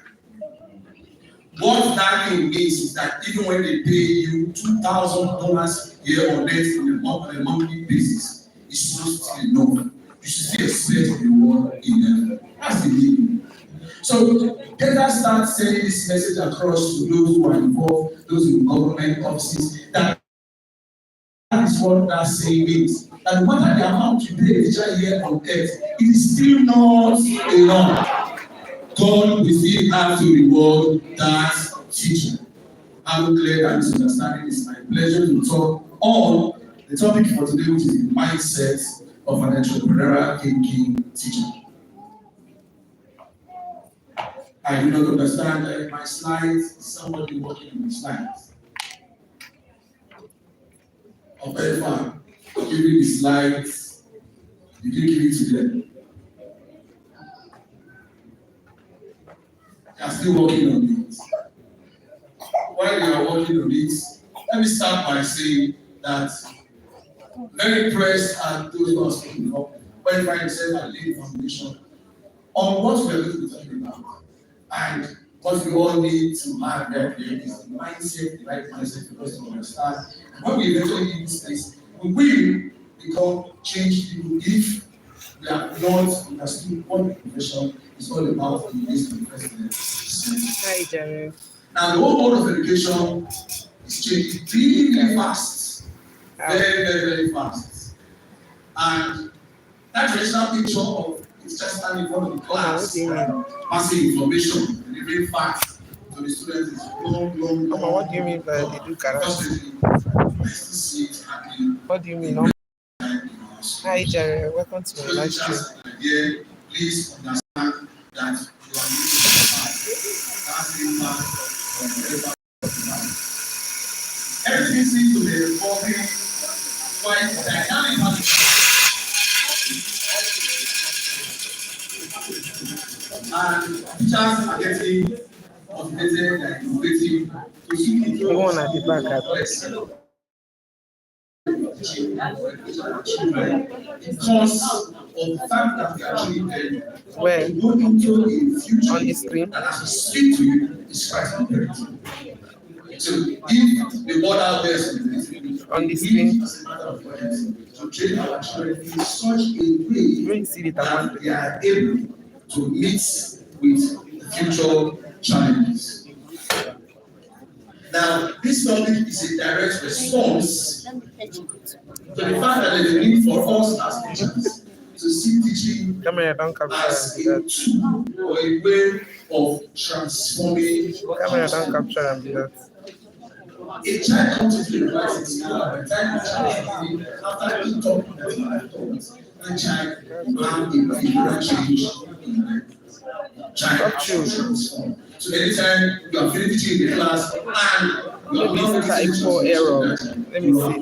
What that thing means is that even when they pay you $2,000 year or net on a monthly basis, it's not still enough. You should still expect the reward in heaven. That's the meaning. So let us start sending this message across to those who are involved, those in government offices, that is what that saying means. That no matter the amount you pay a teacher here on earth, it is still not enough. God will still have to reward that teacher. I'm glad that this understanding is my pleasure to talk on the topic for today, which is the mindset of an entrepreneurial thinking teacher. I do not understand my slides, somebody working on the slides. Or very far, giving the slides, you didn't give it to them. They are still working on it. While they are working on it, let me start by saying that very impressed at those who are speaking up, when you find yourself and lay the foundation on what we are going to be talking about. And what we all need to have there is the mindset, the right mindset for us to understand. And when we eventually use this, we will become changed people if we have not understood what the profession is all about in this president. Hi, Jerry. Now, the whole mode of education is changing really fast. Very, very, very fast. And that traditional picture of it's just standing in front of the class, passing information, delivering facts to the students is long. What do you mean by they do karate? I still see it happening. What do you mean? Hi, Jerry. Welcome to my live stream. Please understand that you are using the fact. That's the impact of whatever. Everything seems to be evolving quite dynamically. And teachers are getting motivated and innovative to see the one at the back. Because of the fact that we are actually where go into a future on the screen that as we speak to you is quite imperative. So if the word out there is on the screen to train our children in such a way that they are able to meet with future challenges. Now, this topic is a direct response to the fact that there is a need for us as teachers to see teaching as a tool or a way of transforming. A child comes into the university now, by the time the child is after the talk that you have taught, the child will have a behavioral change in life. Child transform. So anytime you are teaching in the class and you are not typo error, let me see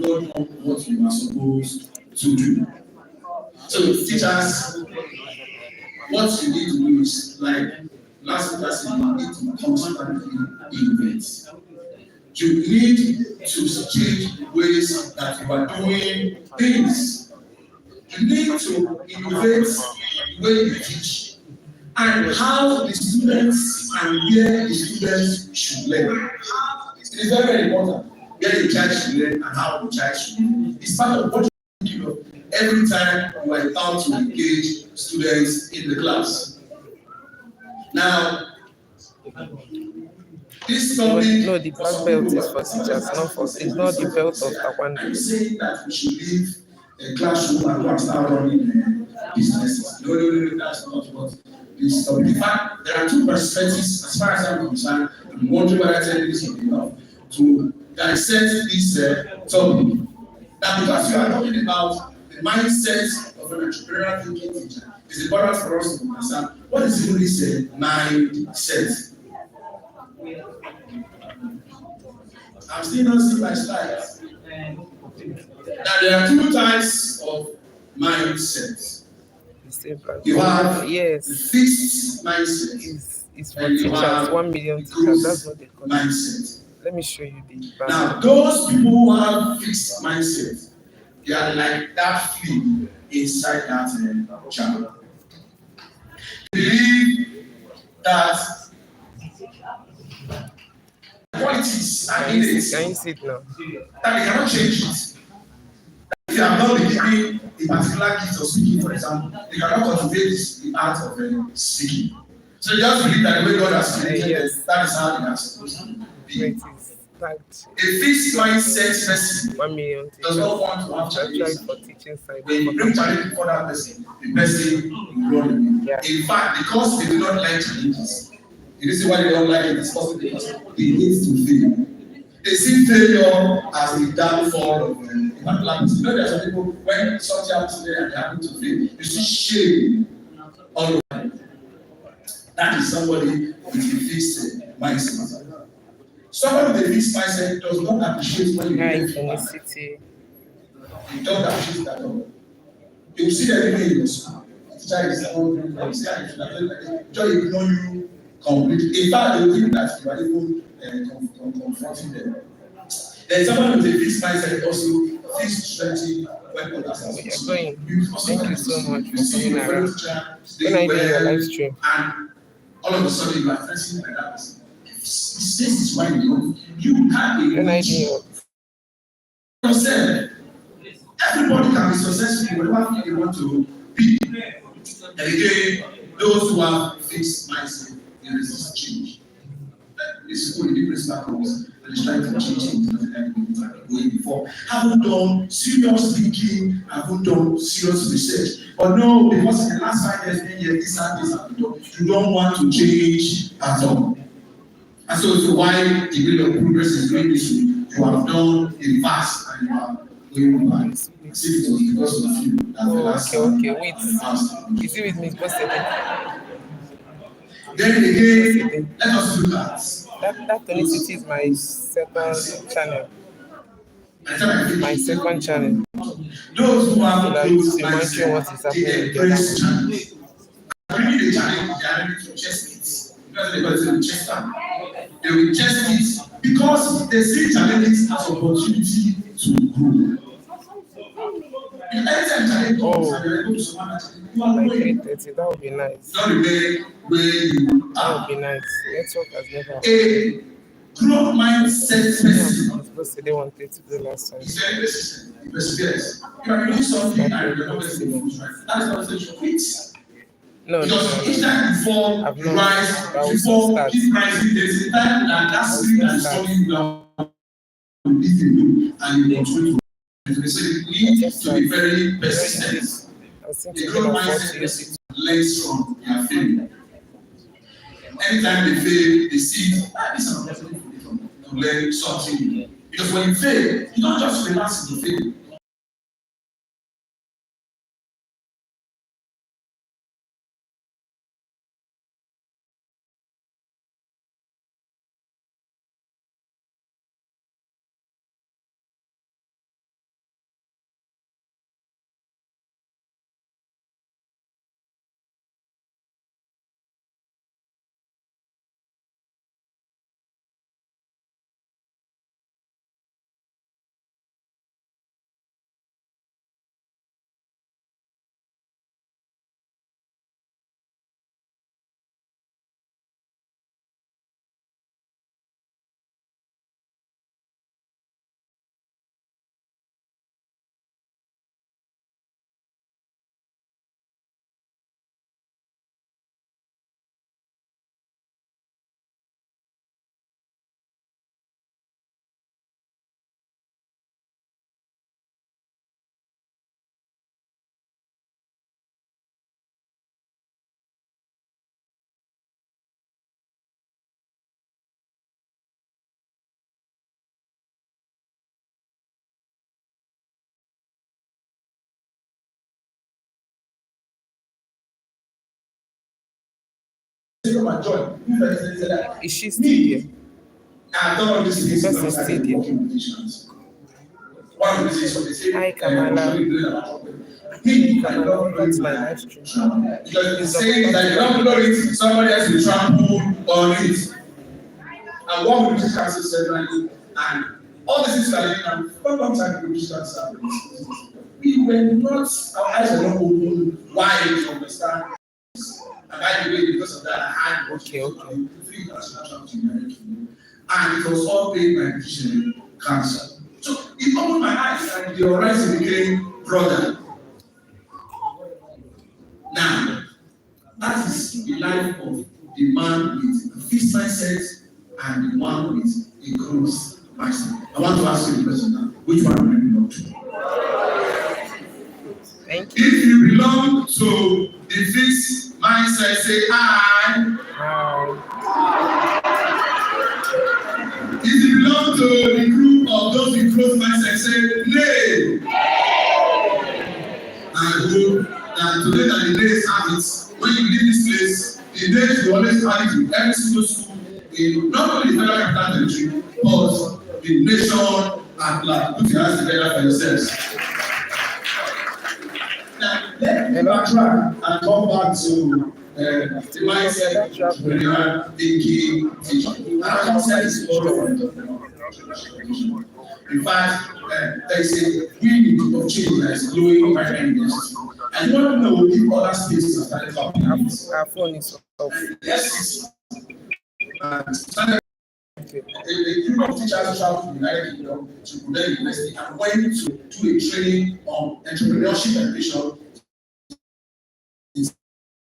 what you are supposed to do. So teachers, what you need to do is like last week I said, you need to constantly invent. You need to change ways that you are doing things. You need to innovate the way you teach and how the students and where the students should learn. It is very, very important where the child should learn and how the child should learn. It's part of what you do every time you are about to engage students in the class. Now, this topic. No, the black belt is for teachers, not for. It's not the belt of taekwondo. I'm saying that we should leave the classroom and go and start running businesses. No, that's not what this topic. In fact, there are two perspectives as far as I'm concerned. I'm wondering whether I tell this is enough to dissect this topic. Now, because you are talking about the mindset of of an entrepreneurial thinking teacher, it's important for us to understand what is even this mindset. I'm still not seeing my slides. Now there are two types of mindset. You have the Yes, fixed mindset it's for and you teachers, have 1 million the teachers. That's growth what they call it. mindset. Let me show you the Now, background. those people who have fixed mindset, they are like that flea inside that jar. They believe that qualities are Can you innate, see it now? that they cannot change it. If you have not been given a particular gift of speaking, for example, they cannot cultivate the art of speaking. So they just believe that the way God has created them, Yes. that is how they are supposed to be. It is tagged A fixed mindset person 1 million does teachers. not want to have It's actually challenges. for teaching side. When you bring challenge for that person, the person will run away. Yeah. In fact, because they do not like challenges, the reason why they don't like it is because they need to fail. They see failure as the downfall of a particular person. You know, there are some people, when something happens to them and they happen to fail, you see shame all over them. That is somebody with a fixed mindset. Somebody with a fixed mindset does not appreciate when you get feedback. City. You don't appreciate it at all. You will see them even in your school. The teacher is hungry, you see how you should have done like this. Just ignore you completely. In fact, they will think that you are even confronting them. Then someone with a fixed mindset also feels stretching when others are You're speaking. going. Thank you so much You for see coming your fellow around. teacher When are doing you doing your well, live stream? and all of a sudden you are dressing like that person. This is why you can't be When are you doing your yourself. Everybody can be successful in whatever field they want to be. And again, those who have fixed mindset, they resist change. This is only the principal comes and is trying to change things like going before. Haven't done serious thinking, haven't done serious research. But no, because in the last 5 years, 10 years, this and this have been done, you don't want to change at all. And so why the rate of progress is going this way, you have done in the past and you are going back. As if it was because of you that the last okay, wait. Is it with Miss Bossede? Then again, let us look at That Tonicity is my second channel. My second channel. those who have So that closed to imagine what is mindset, happening they with the other embrace one. challenge. Bringing the challenge, they are ready to chest it. Because they will chest them. They will chest it because they see challenges as opportunity to grow. Anytime challenge comes and you're able to surmount that challenge, you are Like growing. 3:30, that would be nice. Don't remain where you That would are. be nice. Network has never happened. A growth mindset person Miss Bossede wanted to go last time. is very persistent. He perseveres. You are doing something and you're not getting the fruits right. That is not saying you quit. No. Because each time you fall, I've you not. rise, But I will you soon fall, start. keep rising. There's a time that I will spirit that soon is start. falling you down will leave you and you continue to. So you need to be very persistent. I was The thinking growth of mindset 40. person learns from their failure. Anytime they fail, they see this is an opportunity for them to learn something. Because when you fail, you don't just relax in the fail. come and join. Is she still there? I've done all these things The person because still I've been there. working with patients. One of the things they say, Hi, Kamala. me, I Kamala, love welcome doing to my my live stream. because the saying that you don't blow it, somebody else will trample on it. And what we do cancer ceremony and all the things that are doing, and long time we do cancer. We were not, our eyes were not open wide to understand. And by the way, because of that, I had Okay. 3 international champions. And it was all paid by vision cancer. So it opened my eyes and the horizon became broader. Now, that is the life of the man with a fixed mindset and the one with a growth mindset. I want to ask you the question now. Which one do you belong to? Thank you. If you belong to the fixed mindset, say I. If you belong to the group of those with growth mindset, say nay. I hope that today that the days have it, when you leave this place, the days will always have it with every single school in not only the federal capital territory, but the nation at large. Put your hands together for yourselves. Now, let me backtrack and come back to the mindset when you are thinking teaching. Our concept is borrowed from in fact, there is a wind of change that is blowing by university. And you don't know if other spaces are started coming out. Our phone is off. Yes, started a group of teachers traveled to the United Kingdom to Quebec University and went to do a training on entrepreneurship education in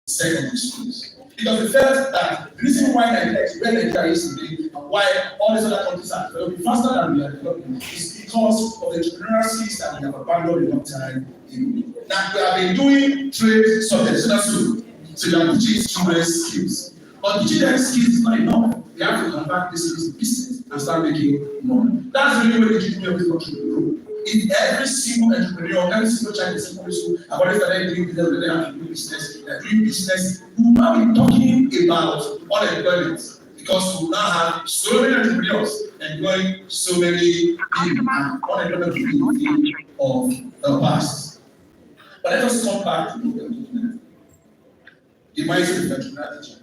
secondary schools. Because we felt that the reason why Nigeria is today and why all these other countries are developing faster than we are developing is because of the entrepreneurial skills that we have abandoned a long time ago. Now we have been doing trade subjects, so that's true. So we are teaching students skills. But teaching them skills is not enough. They have to convert this skills to business and start making money. That's the only way the GDP of this country will grow. If every single entrepreneur, every single child in secondary school have already started doing business, they have to do business, they're doing business, we will now be talking about unemployment because we now have so many entrepreneurs employing so many people and unemployment will be a thing of the past. But let us come back to the mindset of the entrepreneurial teacher.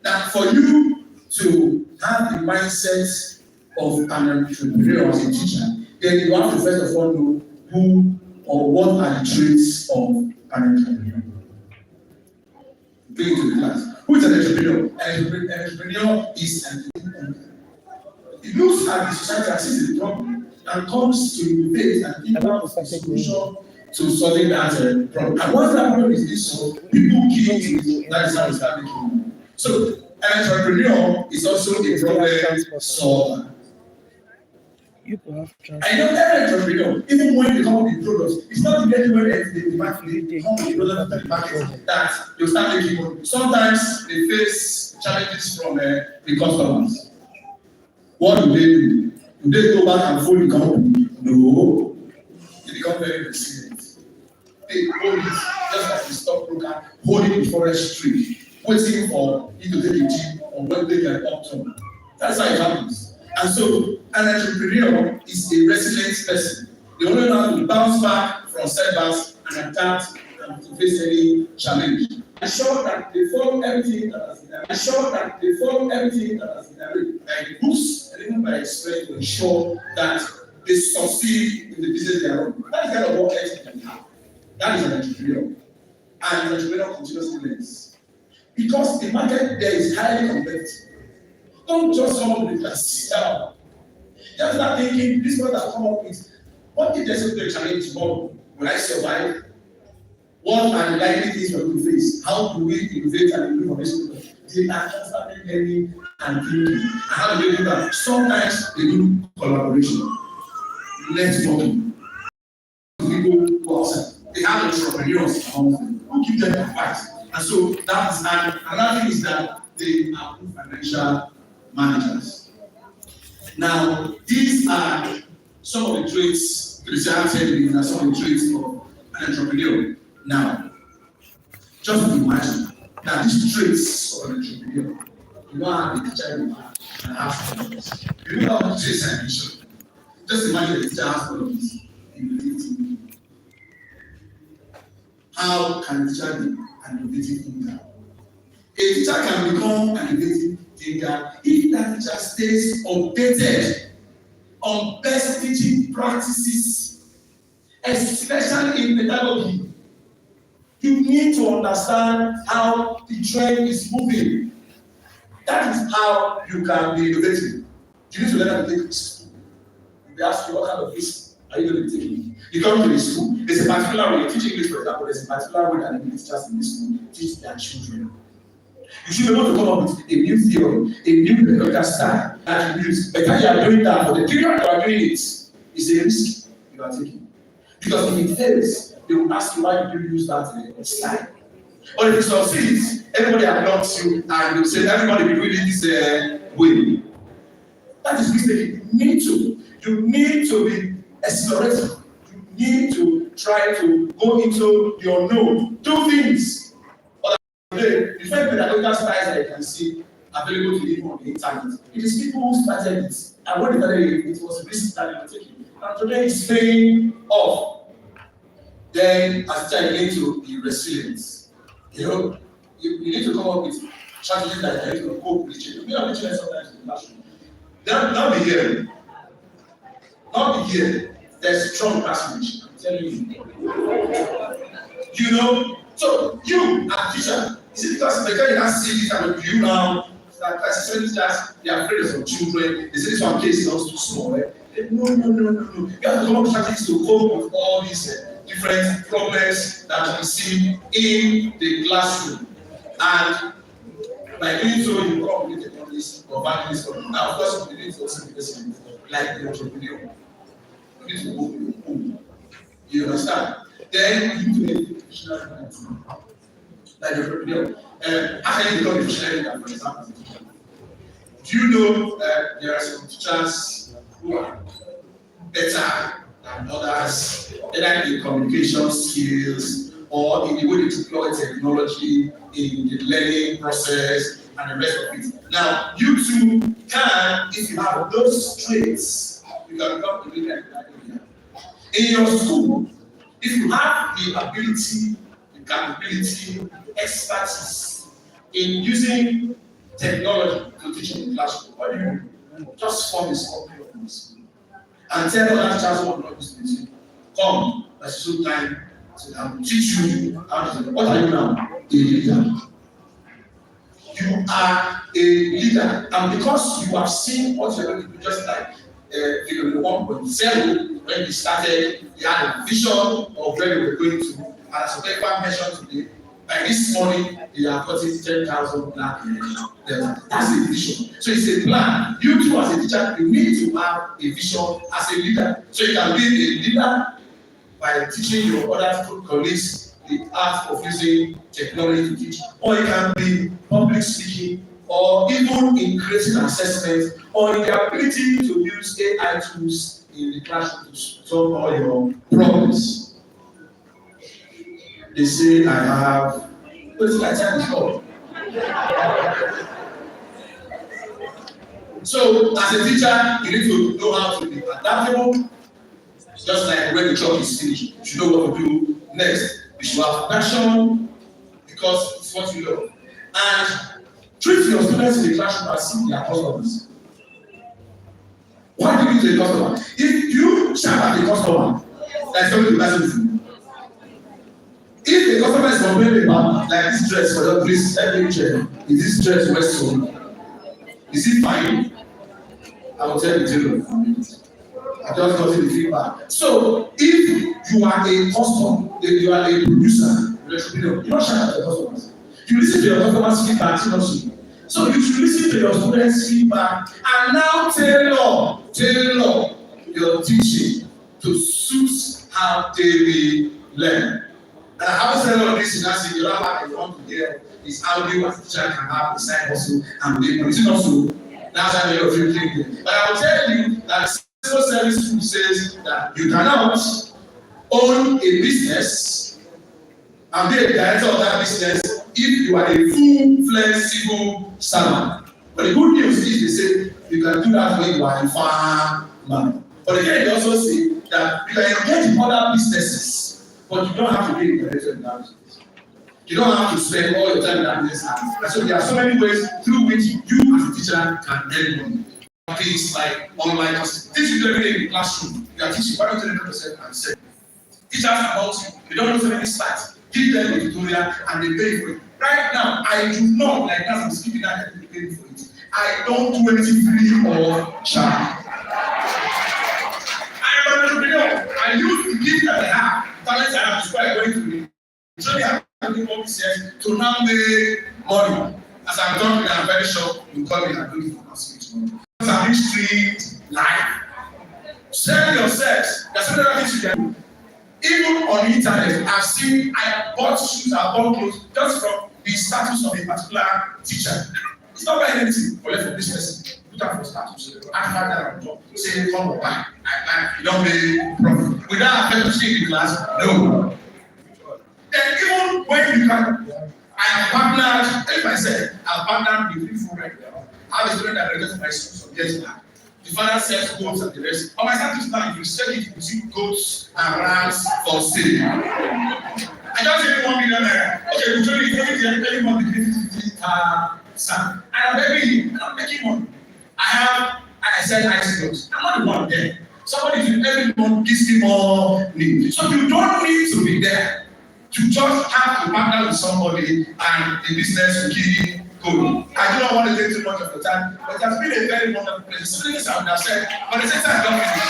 Now, for you to have the mindset of an entrepreneur as a teacher, then you have to first of all know who or what are the traits of an entrepreneur. Bring it to the class. Who is an entrepreneur? An entrepreneur is an entrepreneur. It looks at the society as a problem and comes to innovate and think out a solution to solving that problem. And once that problem is solved, people give it. That is how we start making money. So an entrepreneur is also a problem solver. I know every entrepreneur, even when they come with products, it's not immediately when they come with the product to the market that they start making money. Sometimes they face challenges from the customers. What do? Do they go back and fold the company? No. They become very resilient. They hold it just like the stockbroker holding the forest tree, waiting for it to take a dip or when they get up to. That's how it happens. And so an entrepreneur is a resilient person. They only know how to bounce back from setbacks and adapt and to face any challenge. Ensure that they follow everything that has been done. Ensure that they follow everything that has been done by books and even by experience to ensure that they succeed in the business they are on. That is kind of what ethic can have. That is an entrepreneur. And an entrepreneur continuously learns. Because the market there is highly competitive. Don't just come up with it and sit down. Just start thinking, this one that come up with, what if there's a challenge tomorrow? Will I survive? What are the likely things we're going to face? How do we innovate and improve on this product? They are constantly learning and thinking. And how do they do that? Sometimes they do collaboration, networking. People go outside. They have entrepreneurs among them who give them advice. And so that is another thing is that they are financial managers. Now, these are some of the traits, Christian said these are some of the traits of an entrepreneur. Now, just imagine Now, these traits of an entrepreneur, you don't have a teacher in the past and have students. You don't have traits and vision. Just imagine the teacher has all of this. How can a teacher be an innovative thinker? A teacher can become an innovative thinker if that teacher stays updated on best teaching practices, especially in pedagogy. You need to understand how the trend is moving. That is how you can be innovative. You need to learn how to take risks. If they ask you what kind of risk are you going to be taking, you come to the school, there's a particular way, you teach English for example, there's a particular way that the teachers in the school teach their children. You should be able to come up with a new theory, a new pedagogical style that you use. But when you are doing that, for the period you are doing it, it's a risk you are taking. Because if it fails, they will ask you why did you use that style. But if it succeeds, everybody applauds you and you say everybody be doing this way. That is mistake. You need to be explorative. You need to try to go into the unknown, do things. But today, the same pedagogical styles that you can see available to you on the internet. It is people who started it, and when they started it, it was risk that they were taking. And today it's paying off. Then, as I need to be resilient, you need to come up with strategies that you need to cope with change. We are change sometimes in the classroom. Not be here. Not be here. There's strong passage. I'm telling you. So you, as teacher, is it because the guy you not see this and you now, that class just they are afraid of some children, they say this one case is not too small. No. You have to come up with strategies to cope with all these different problems that we see in the classroom. And by doing so, you come up with technologies or values. Now, of course, you need to also be listening, like the entrepreneur. You need to go to your home. You understand? Then you need to make a visionary mindset. Like the entrepreneur. How can you become a visionary, for example? Do you know there are some teachers who are better than others, either in the communication skills or in the way they deploy technology in the learning process and the rest of it. Now, you too can, if you have those traits, you can become a leader in that area. In your school, if you have the ability, the capability, expertise in using technology to teach in the classroom, what do you do? Just form a small group in the school and tell other teachers who are not using it, come, there's still time to teach you how to do it. What are you now? A leader. You are a leader, and because you have seen what you're going to do, just like the 1.0, when we started, they had a vision of where we were going to, and as a paper mentioned today, by this morning, they are cutting 10,000 black. That's a vision. So it's a plan. You too, as a teacher, you need to have a vision as a leader. So you can be a leader by teaching your other colleagues the art of using technology to teach, or it can be public speaking, or even in creating assessments, or in the ability to use AI tools in the classroom to solve all your problems. They say I have, but it's like time before. So, as a teacher, you need to know how to be adaptable. Just like when the job is finished, you should know what to do next. You should have passion because it's what you love. And treat your students in the classroom as if they are customers. Why do you use a customer? If you shout at the customer, that's going to be massive. If the customer is complaining about like this dress for your place, every chair, is this dress Western? Is it fine? I will tell you the I just got the feedback. So if you are a customer, if you are a producer, you don't shout at the customers. You listen to your customers' feedback seriously. So you should listen to your students' feedback and now tailor your teaching to suit how they will learn. And I haven't said all of this in that the other part I want to hear is how you as a teacher can have a side hustle and make money. Is it not so? That's how many of you think it. But I will tell you that civil service school says that you cannot own a business and be a director of that business if you are a full-fledged civil servant. But the good news is they say you can do that when you are a farmer. But again, they also say that you can engage in other businesses, but you don't have to be in the director of that business. You don't have to spend all your time in that business. And so there are so many ways through which you as a teacher can earn money. Things like online classes. Teaching every day in the classroom. You are teaching 100% and say. Teachers about you. You don't know so many slides. Give them a tutorial and they pay for it. Right now, I do not, like that, I'm speaking that I pay for it. I don't do anything free or charge. I am an entrepreneur. I use the gift that I have, talents I have, is why I'm going to be. So they are doing what says to now make money. As I'm talking, I'm very sure you call me and do it for us. It's a history life. Sell yourselves. There's so many things you can do. Even on the internet, I've seen, I bought shoes, I bought clothes just from the status of a particular teacher. It's not buying anything, collect from this person. Put that for status. I find that on top. Say, come or buy. I buy. You don't pay profit. Without affecting the class, no. Then even when you can, I have partnered, if I said, I've partnered with people right now. I have a student that registered my school some years back. The father sells goats and the rest. On my status now, if you sell it, you see goats and rams for sale. I just gave 1 million naira. Okay, we told you every month we give 50,000. And I'm making money. I have, and I sell ice creams. I'm not the one there. Somebody every month gives me more need. So you don't need to be there. You just have to partner with somebody and the business will keep going. I do not want to take too much of your time, but it has been a very wonderful place. So many things I would have said, but the same time I don't finish.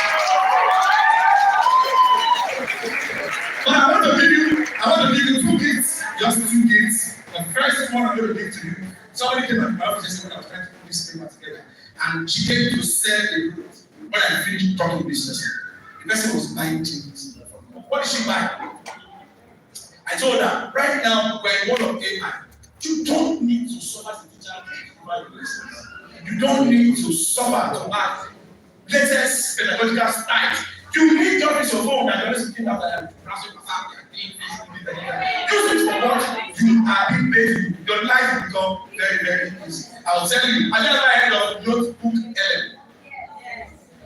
But I want to give you 2 gifts, just 2 gifts. The first one I'm going to give to you. Somebody came to my office and said, I was trying to put this paper together. And she came to sell a product. When I finished talking to this person, the person was buying things. What did she buy? I told her, right now, we're in one of AI. You don't need to suffer the teacher to provide lessons. You don't need to suffer to have latest pedagogical styles. You need to use your phone and you're always looking after them. Use it for what you are being paid. Your life will become very, very easy. I'll tell you, I never heard of notebook Ellen.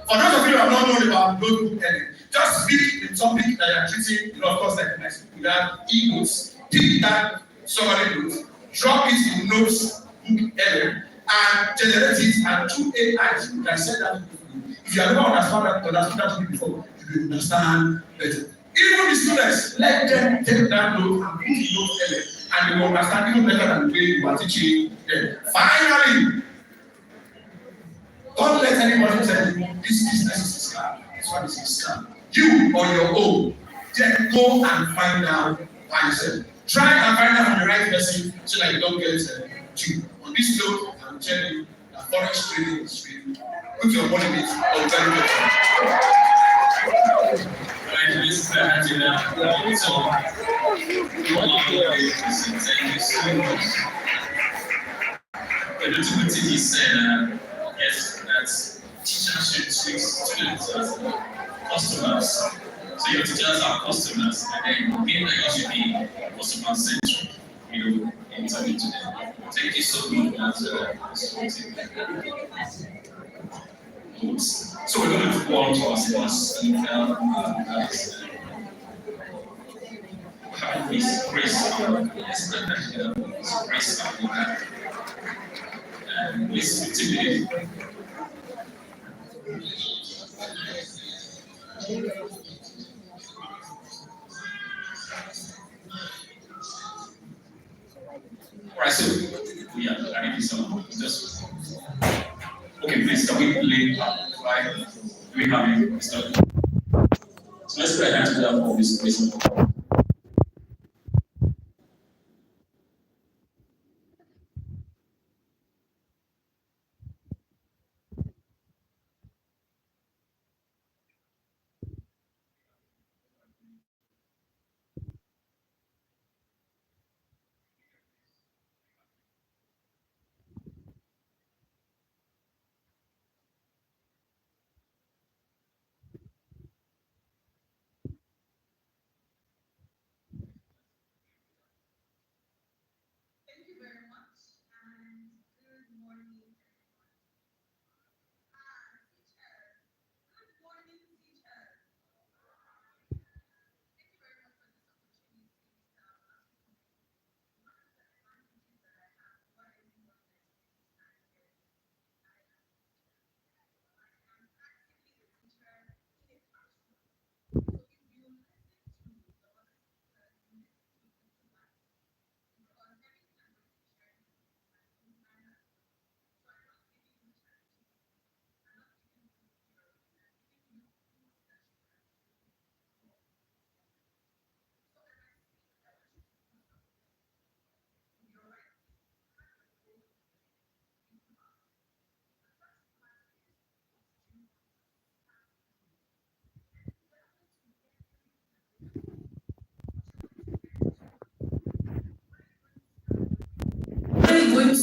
For those of you who have not known about notebook Ellen, just speak the topic that you are treating, you know, of course, like next week, you have e-notes, pick that summary notes, drop it in notes book Ellen, and generate it and through AI, you can send that to you. If you have never understood that before, you will understand better. Even the students, let them take that note and put the note Ellen, and they will understand even better than the way you are teaching them. Finally, don't let anybody tell you this business is a scam. This one is a scam. You on your own, then go and find out by yourself. Try and find out the right person so that you don't get cheated. On this note, I will tell you that forex trading is free. Put your money in it or very good. Right, this is Angela. So, thank you so much. The little bit he said, yes, that's teachers should treat students as customers. So your teachers are customers, and then being that you should be customer centric, you know, in talking to them. Thank you so much for so we're going to go on to our class and having this grace, grace and this activity. Alright, so yeah, I need some just okay, please can we play right? Do we have it? So let's pray hands together for this question.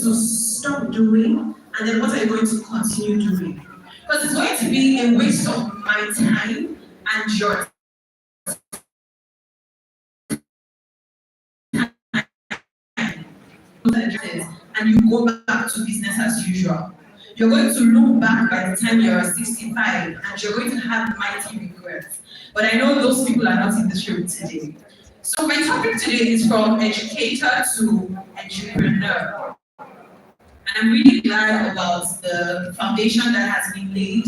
to stop doing, and then what are you going to continue doing? Because it's going to be a waste of my time and your and you go back to business as usual. You're going to look back by the time you're 65 and you're going to have mighty regrets. But I know those people are not in this room today. So my topic today is from educator to entrepreneur. And I'm really glad about the foundation that has been laid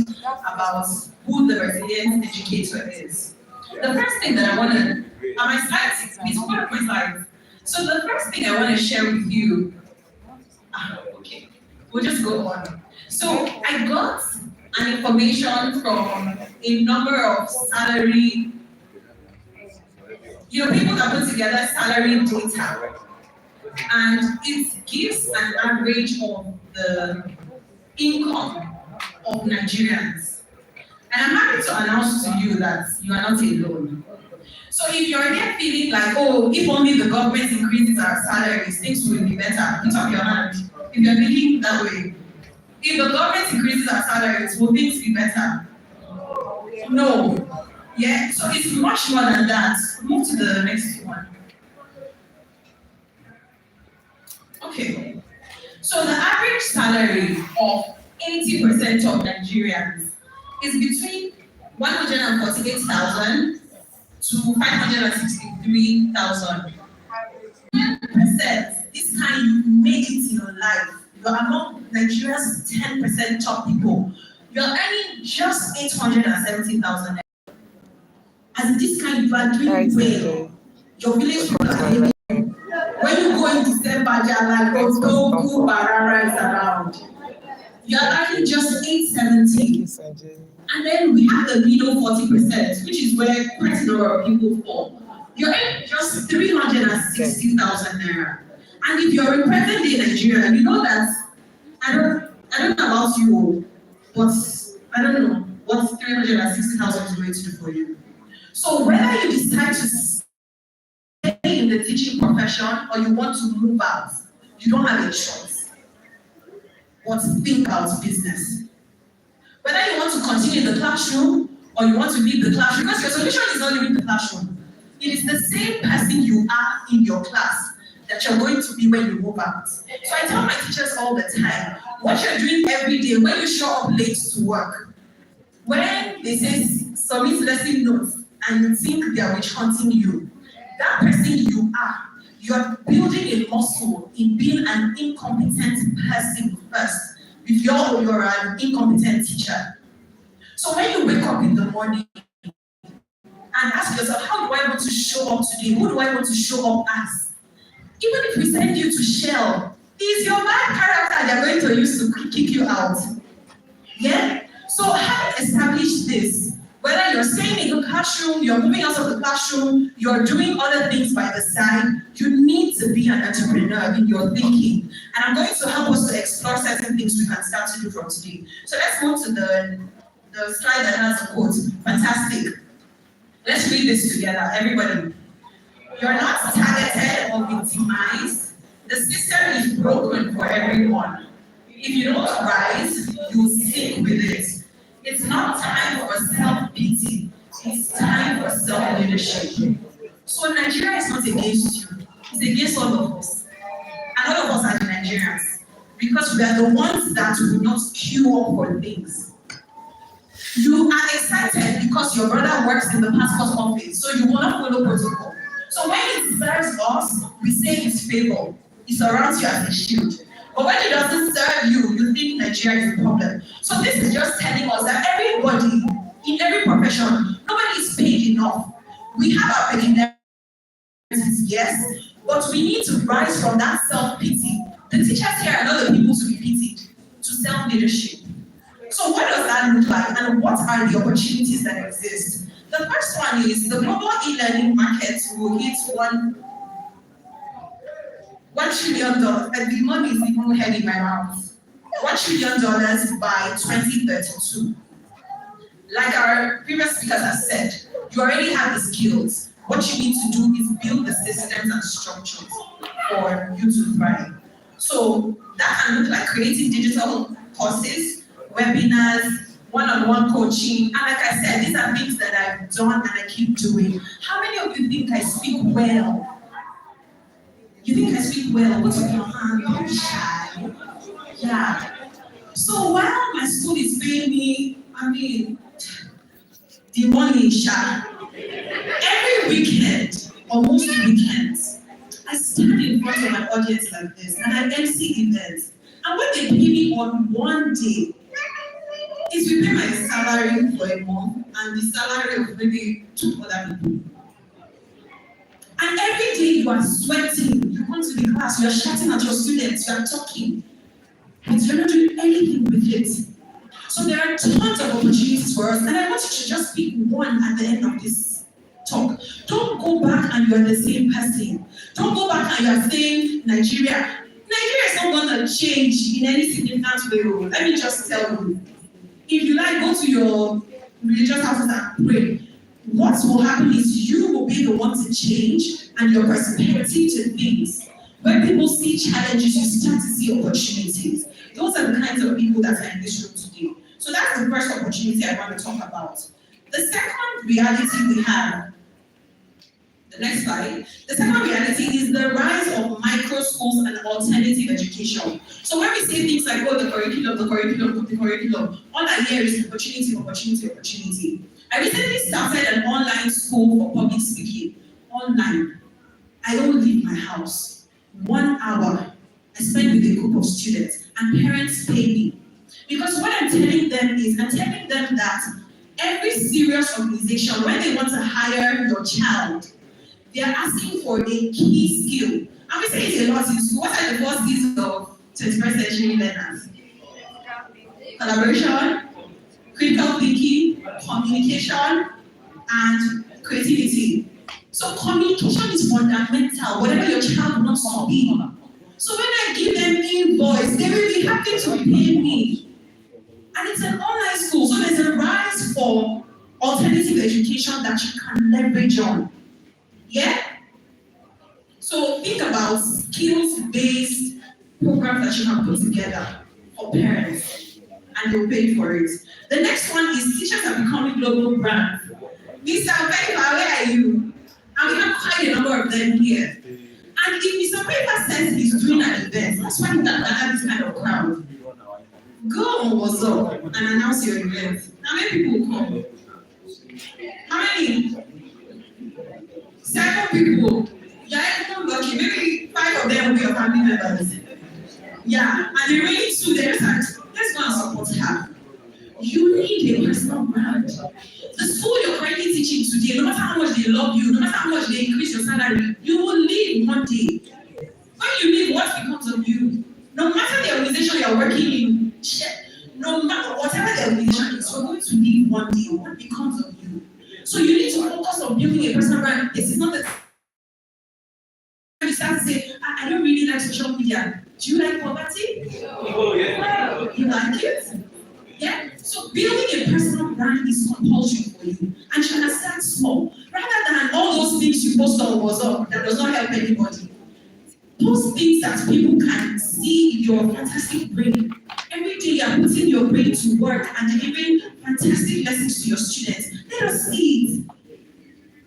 about who the resilient educator is. The first thing that I want to, my slides, please hold up my slides. So the first thing I want to share with you, okay, we'll just go on. So I got an information from a number of salary, people that put together salary data. And it gives an average of the income of Nigerians. And I'm happy to announce to you that you are not alone. So if you're here feeling like, oh, if only the government increases our salaries, things will be better, put up your hand. If you're thinking that way, if the government increases our salaries, will things be better? No. Yeah, so it's much more than that. Move to the next one. Okay, so the average salary of 80% of Nigerians is between 148,000 to 563,000. 10%, this time you made it in your life. You're among Nigeria's 10% top people. You're earning just 870,000. As this kind, you are doing well. Your village people are living. When you go in December, they are like, oh, Toku, Barara is around. You are earning just 870. And then we have the middle 40%, which is where quite a number of people fall. You're earning just 360,000 naira. And if you're in present day Nigeria, you know that, I don't know about you, but I don't know what 360,000 is going to do for you. So whether you decide to in the teaching profession or you want to move out, you don't have a choice but to think about business. Whether you want to continue in the classroom or you want to leave the classroom, because your solution is not leaving the classroom. It is the same person you are in your class that you're going to be when you move out. So I tell my teachers all the time, what you're doing every day, when you show up late to work, when they say submit lesson notes and you think they are witch hunting you, that person you are, you're building a muscle in being an incompetent person first, before you're an incompetent teacher. So when you wake up in the morning and ask yourself, how do I want to show up today? Who do I want to show up as? Even if we send you to Shell, is your bad character they're going to use to kick you out? Yeah? So having established this, whether you're staying in the classroom, you're moving out of the classroom, you're doing other things by the side, you need to be an entrepreneur in your thinking. And I'm going to help us to explore certain things we can start to do from today. So let's move to the slide that has a quote. Fantastic. Let's read this together, everybody. You're not targeted or victimized. The system is broken for everyone. If you don't rise, you'll sink with it. It's not time for self-pity. It's time for self-leadership. So Nigeria is not against you. It's against all of us. And all of us are Nigerians. Because we are the ones that will not queue up for things. You are excited because your brother works in the passport office, so you will not follow protocol. So when it serves us, we say it's favor. It surrounds you as a shield. But when it doesn't serve you, you think Nigeria is a problem. So this is just telling us that everybody, in every profession, nobody is paid enough. We have our peculiarities, yes, but we need to rise from that self-pity. The teachers here are not the people to be pitied, to self-leadership. So what does that look like, and what are the opportunities that exist? The first one is the global e-learning market will hit $1 trillion, and the money is even head in my mouth. $1 trillion by 2032. Like our previous speakers have said, you already have the skills. What you need to do is build the systems and structures for you to thrive. So that can look like creating digital courses, webinars, one-on-one coaching. And like I said, these are things that I've done and I keep doing. How many of you think I speak well? You think I speak well? Put up your hand, don't be shy. Yeah. So while my school is paying me, the money is shy. Every weekend, or most weekends, I stand in front of an audience like this and I MC events. And what they pay me on one day is we pay my salary for a month and the salary of maybe 2 other people. And every day you are sweating, you come to the class, you are shouting at your students, you are talking, but you're not doing anything with it. So there are tons of opportunities for us, and I want you to just pick one at the end of this talk. Don't go back and you're the same person. Don't go back and you're saying Nigeria is not going to change in any significant way. Let me just tell you. If you like, go to your religious houses and pray. What will happen is you will be the one to change and your perspective to things. When people see challenges, you start to see opportunities. Those are the kinds of people that are in this room today. So that's the first opportunity I want to talk about. The second reality we have, the next slide, the second reality is the rise of micro schools and alternative education. So when we say things like, oh, the curriculum, all I hear is opportunity. I recently started an online school for public speaking, online. I don't leave my house. 1 hour I spend with a group of students, and parents pay me. Because what I'm telling them is, I'm telling them that every serious organization, when they want to hire your child, they are asking for a key skill. And we say it a lot in school. What are the 4 skills of 21st century learners? Collaboration, critical thinking, communication, and creativity. So communication is fundamental, whatever your child wants to be. So when I give them invoice, they will be happy to pay me. And it's an online school, so there's a rise for alternative education that you can leverage on. Yeah? So think about skills-based programs that you can put together for parents, and they'll pay for it. The next one is teachers are becoming global brands. Mr. Pepper, where are you? And we have quite a number of them here. And if Mr. Pepper says he's doing an event, that's why he can gather this kind of crowd. Go on what's up and announce your event. How many people will come? How many? 7 people. You're even lucky. Maybe 5 of them will be your family members. Yeah, and the remaining 2, they're just like, let's go and support her. You need a personal brand. The school you're currently teaching today, no matter how much they love you, no matter how much they increase your salary, you will leave one day. When you leave, what becomes of you? No matter the organization you're working in, no matter whatever the organization is, you're going to leave one day. What becomes of you? So you need to focus on building a personal brand. This is not the you start to say, I don't really like social media. Do you like poverty? Oh, yeah. You like it? Yeah? So building a personal brand is compulsory for you. And you can start small. Rather than all those things you post on WhatsApp that does not help anybody. Post things that people can see your fantastic brain. Every day you are putting your brain to work and delivering fantastic lessons to your students. Let us see it.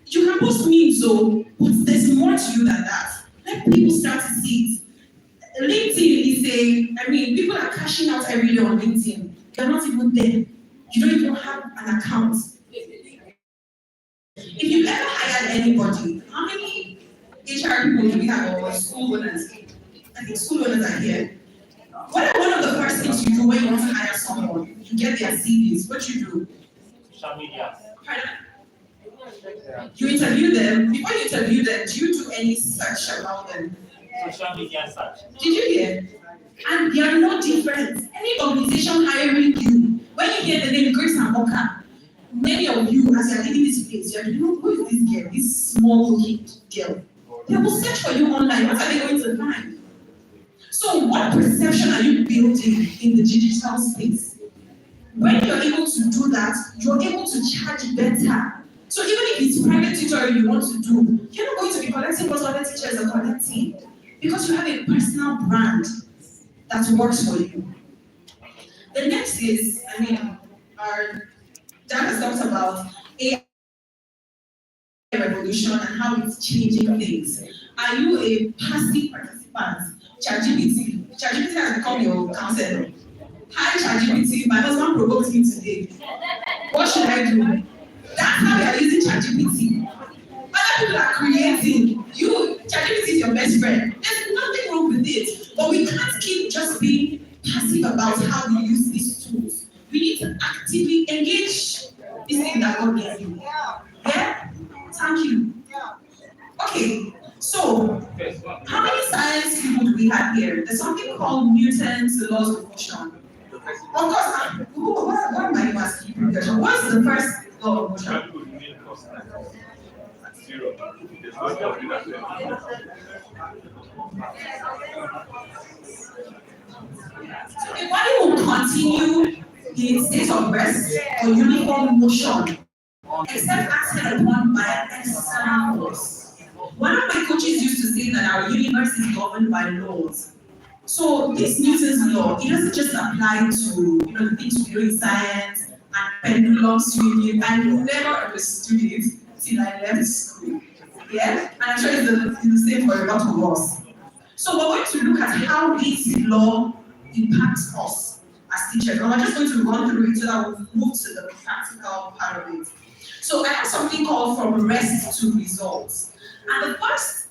You can post memes though, but there's more to you than that. Let people start to see it. LinkedIn is people are cashing out every day on LinkedIn. You're not even there. You don't even have an account. If you've ever hired anybody, how many HR people do we have or school owners? I think school owners are here. What are one of the first things you do when you want to hire someone? You get their CVs. What you do? Social media. Pardon? You interview them. Before you interview them, do you do any search about them? Social media search. Did you hear? And they are no different. Any organization hiring you, when you hear the name Grace and Walker, many of you, as you are leaving this place, you are like, who is this girl? This small looking girl. They will search for you online. What are they going to find? So what perception are you building in the digital space? When you're able to do that, you're able to charge better. So even if it's private tutoring you want to do, you're not going to be collecting what other teachers are collecting because you have a personal brand. that works for you. The next is, our Dan has talked about AI revolution and how it's changing things. Are you a passive participant? ChatGPT has become your counselor. Hi ChatGPT, my husband provoked me today. What should I do? That's how we are using ChatGPT. Other people are creating. ChatGPT is your best friend. There's nothing wrong with it. But we can't keep just being passive about how we use these tools. We need to actively engage this thing that God gave you. Yeah? Thank you. Okay, so how many science people do we have here? There's something called Newton's laws of motion. Of course, what am I asking you? What's the first law of motion? So the body will continue in state of rest or uniform motion, except acted upon by an external force. One of my coaches used to say that our universe is governed by laws. So this Newton's law, it doesn't just apply to the things we do in science and pendulum swinging. I never understood it till I left school. Yeah, and I'm sure it's the same for a lot of us. So we're going to look at how this law impacts us as teachers. And we're just going to run through it so that we'll move to the practical part of it. So I have something called from rest to results. And the first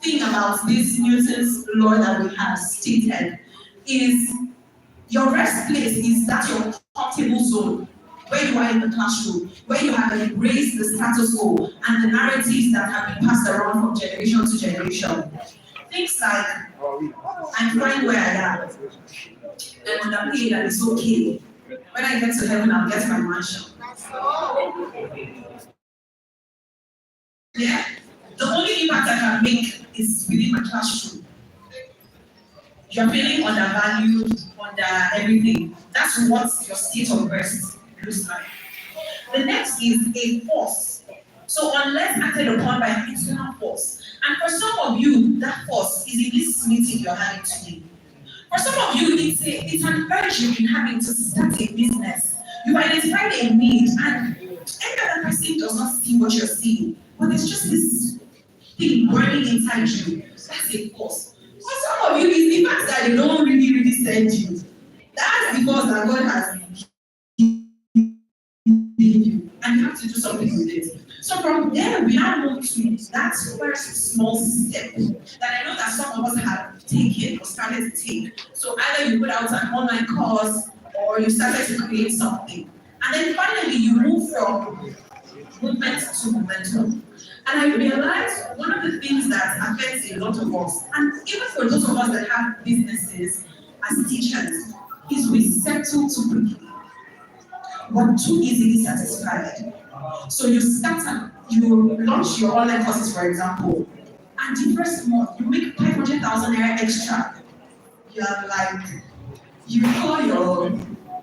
thing about this Newton's law that we have stated is your rest place is that your comfortable zone, where you are in the classroom, where you have embraced the status quo and the narratives that have been passed around from generation to generation. Things like, I'm fine where I am, and underpaid and it's okay. When I get to heaven, I'll get my mansion. Yeah? The only impact I can make is within my classroom. You're feeling undervalued, under everything. That's what your state of rest looks like. The next is a force. So unless acted upon by an external force, and for some of you, that force is in this meeting you're having today. For some of you, it's an urge you've been having to start a business. You've identified a need, and every other person does not see what you're seeing. But there's just this thing burning inside you. That's a force. For some of you, it's the fact that they don't really send you. That's because that God has given you, and you have to do something with it. So from there, we now move to that first small step that I know that some of us have taken or started to take. So either you put out an online course or you started to create something. And then finally, you move from movement to momentum. And I realized one of the things that affects a lot of us, and even for those of us that have businesses as teachers, is we settle too quickly. We're too easily satisfied. So you launch your online courses, for example, and the first month you make 500,000 naira extra. You're like, you call your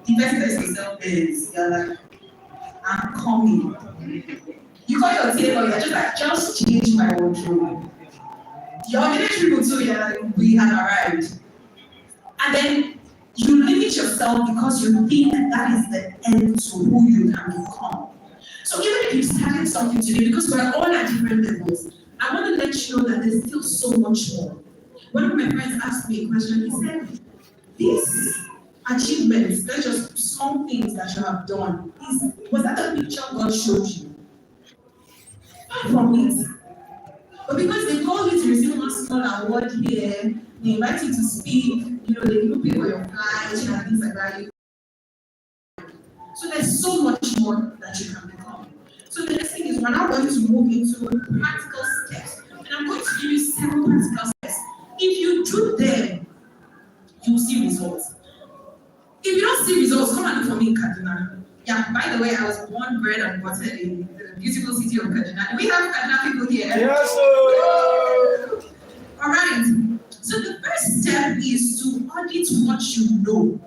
investors to sell beds. You're like, I'm coming. You call your tailor, you're just like, just change my wardrobe. Your military people too, you're like, we have arrived. And then you limit yourself because you think that is the end to who you can become. So even if you started something today, because we're all at different levels, I want to let you know that there's still so much more. One of my friends asked me a question. He said, these achievements, they're just small things that you have done. Was that the picture God showed you? Far from it. But because they called you to receive one small award here, they invite you to speak, they even pay for your flight and things like that. So there's so much more that you can become. So the next thing is we're now going to move into practical steps. And I'm going to give you 7 practical steps. If you do them, you will see results. If you don't see results, come and look for me in Kaduna. Yeah, by the way, I was born, bred, and butter in the beautiful city of Kaduna. Do we have Kaduna people here? Yes, sir. All right. So the first step is to audit what you know.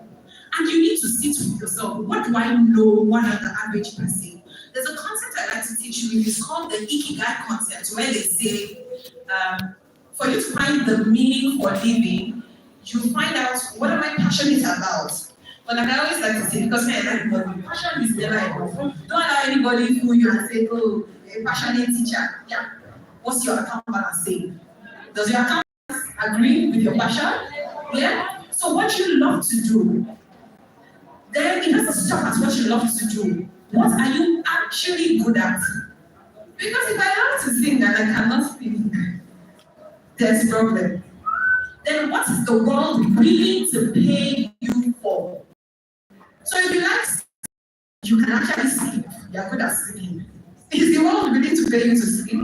And you need to sit with yourself. What do I know more than the average person? There's a concept I like to teach you. It's called the Ikigai concept, where they say, for you to find the meaning for living, you find out what am I passionate about. But like I always like to say, because everybody, passion is never enough. Don't allow anybody fool you and say, oh, a passionate teacher. Yeah. What's your account balance saying? Does your account balance agree with your passion? Yeah? So what you love to do, then it doesn't stop at what you love to do. What are you actually good at? Because if I love to sing and I cannot sing, there's a problem. Then what is the world willing to pay you for? So if you like, you can actually sleep. You're good at sleeping. Is the world willing to pay you to sleep?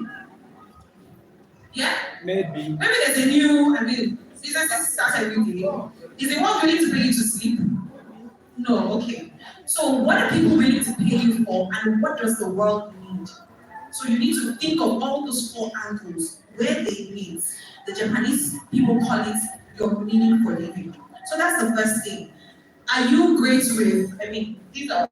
Yeah? Maybe. Maybe there's a new, business starts every day. Is the world willing to pay you to sleep? No, okay. So what are people willing to pay you for, and what does the world need? So you need to think of all those four angles where they meet. The Japanese people call it your meaning for living. So that's the first thing. Are you great with, these are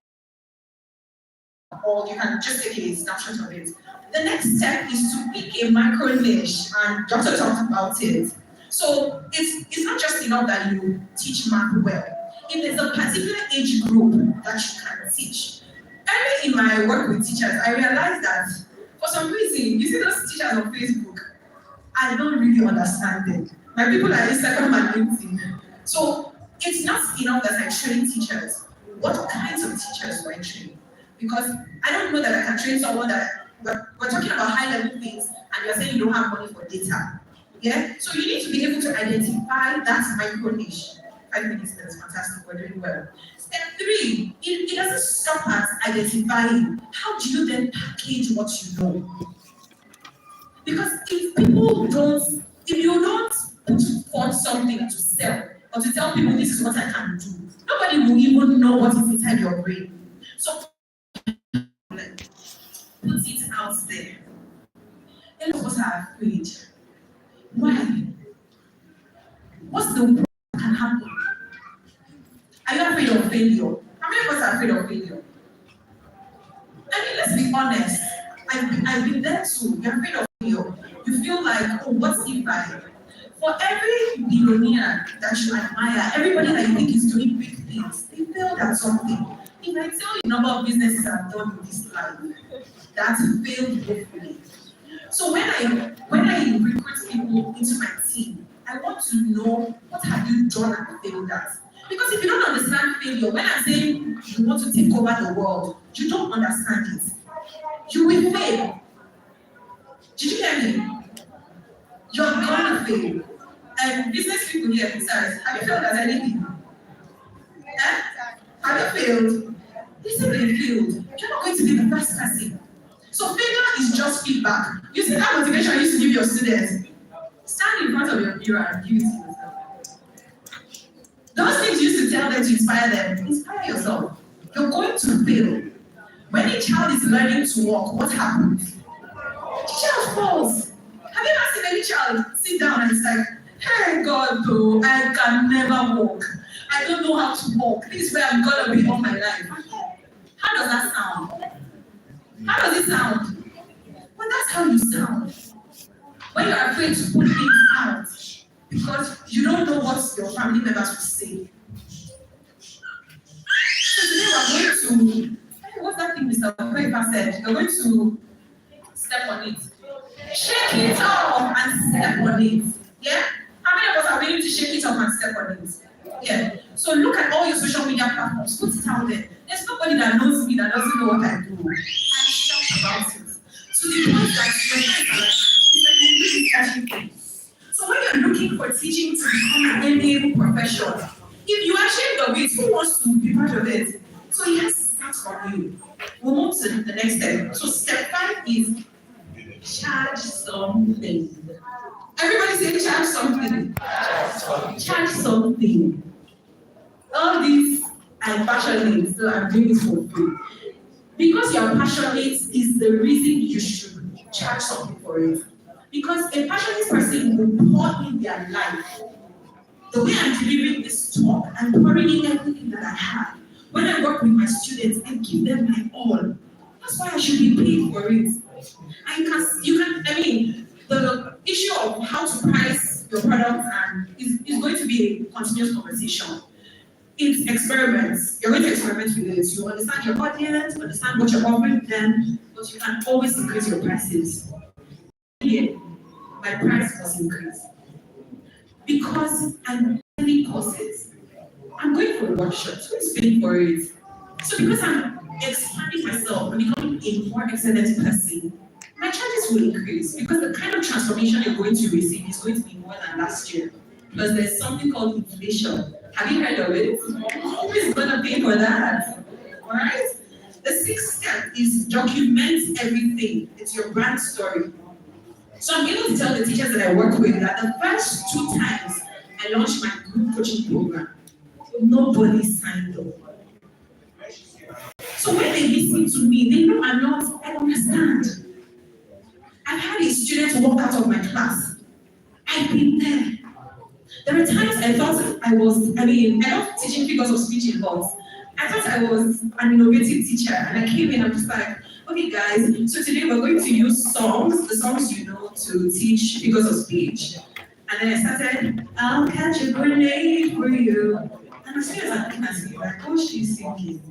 all, you can just take a snapshot of it. The next step is to pick a micro niche, and Dr. talked about it. So it's not just enough that you teach math well. If there's a particular age group that you can teach. Early in my work with teachers, I realized that for some reason, you see those teachers on Facebook, I don't really understand them. My people are Instagram and LinkedIn. So it's not enough that I train teachers. What kinds of teachers do I train? Because I don't know that I can train someone that we're talking about high level things and you're saying you don't have money for data. Yeah? So you need to be able to identify that micro niche. 5 minutes, that's fantastic, we're doing well. Step 3, it doesn't stop at identifying. How do you then package what you know? Because if you don't put forth something to sell, or to tell people this is what I can do, nobody will even know what is inside your brain. So put it out there. A lot of us are afraid. Why? What's the worst that can happen? Are you afraid of failure? How many of us are afraid of failure? Let's be honest. I've been there too. You're afraid of failure. You feel like, oh, what if I? For every billionaire that you admire, everybody that you think is doing big things, they failed at something. If I tell you the number of businesses I've done in this life that failed hopefully. So when I recruit people into my team, I want to know what have you done and failed at. Because if you don't understand failure, when I'm saying you want to take over the world, you don't understand it. You will fail. Did you hear me? You're gonna fail. And business people here, besides, have you failed at anything? Have you failed? Listen, you failed. You're not going to be the first person. So failure is just feedback. You see that motivation you used to give your students? Stand in front of your mirror and give it to yourself. Those things you used to tell them to inspire them, inspire yourself. You're going to fail. When a child is learning to walk, what happens? The child falls. Have you ever seen any child sit down and it's like, hey God, though, I can never walk. I don't know how to walk. This is where I'm gonna be all my life. How does that sound? How does it sound? Well, that's how you sound. When you're afraid to put things out because you don't know what your family members will say. So today we're going to, what's that thing Mr. Kweka said? We're going to step on it. Shake it off and step on it. Yeah? How many of us are willing to shake it off and step on it? Yeah. So look at all your social media platforms. Put it out there. There's nobody that knows me that doesn't know what I do. I shout about it. To the point that your friends are like, it's like a really catchy thing. So when you're looking for teaching to become an enviable profession, if you are ashamed of it, who wants to be part of it? So it has to start from you. We'll move to the next step. So step 5 is charge something. Everybody say charge something. Charge something. All these I'm passionate, so I'm doing this for free. Because you're passionate is the reason you should charge something for it. Because a passionate person will pour in their life. The way I'm delivering this talk, I'm pouring in everything that I have. When I work with my students, I give them my all. That's why I should be paid for it. The issue of how to price your product, and it's going to be a continuous conversation. It's experiments. You're going to experiment with it. You understand your audience, understand what you're offering them, but you can always increase your prices. Yeah, my price was increased because I'm selling courses. I'm going for workshops. Who's paying for it? So because I'm expanding myself and becoming a more excellent person, my charges will increase because the kind of transformation you're going to receive is going to be more than last year. Because there's something called inflation. Have you heard of it? Who is going to pay for that? All right? The sixth step is document everything. It's your brand story. So I'm able to tell the teachers that I work with that the first 2 times I launched my group coaching program, nobody signed up. So when they listen to me, they know I'm not, I understand. I've had a student walk out of my class. I've been there. There were times I thought I love teaching figures of speech in box. I thought I was an innovative teacher, and I came in and just like, okay guys, so today we're going to use the songs you know, to teach figures of speech. And then I started, I'll catch a grenade for you. And as soon as I'm looking at me, like, oh, she's singing.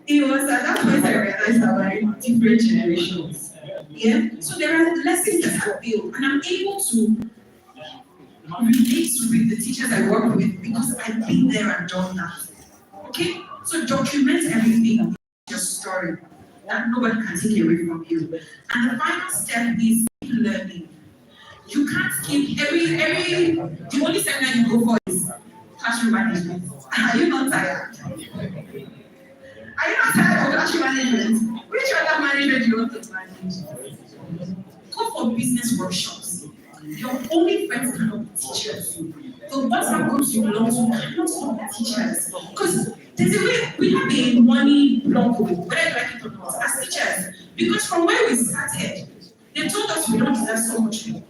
It was at that point I realized that we're different generations. Yeah? So there are lessons that I built, and I'm able to relate with the teachers I work with because I've been there and done that. Okay? So document everything, your story, that nobody can take away from you. And the final step is learning. You can't keep the only seminar you go for is classroom management. Are you not tired? Are you not tired of classroom management? Which other management do you want to manage? Go for business workshops. Your only friends cannot be teachers. The WhatsApp groups you belong to cannot all be teachers. Because there's a way we have a money block, whether you like it or not, as teachers. Because from where we started, they told us we don't deserve so much more.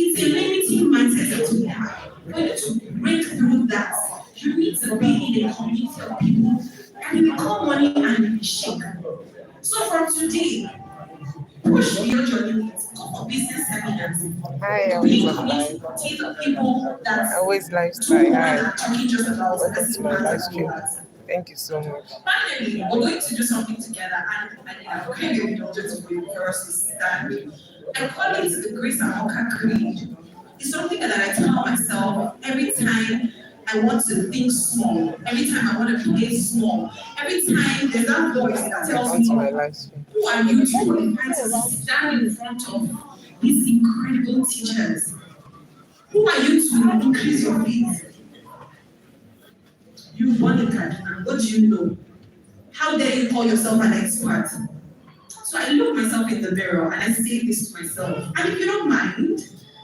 It's a limiting mindset that we have. We need to break through that. You need to be in a community of people, and you become money and you shake. So from today, push beyond your limits. Go for business seminars. Be in community of people that I always lifestyle. Hi. Talking just about Welcome to my live stream. Thank you so much. Finally, we're going to do something together, and I'm creating the objective for us to stand. I call it the Grace and Walker Creed. It's something that I tell myself every time I want to think small, every time I want to play small, every time there's that voice that tells me, who are you to qualify to stand in front of these incredible teachers? Who are you to increase your fees? You won it, Kaduna. What do you know? How dare you call yourself an expert? So I look myself in the mirror and I say this to myself. And if you don't mind,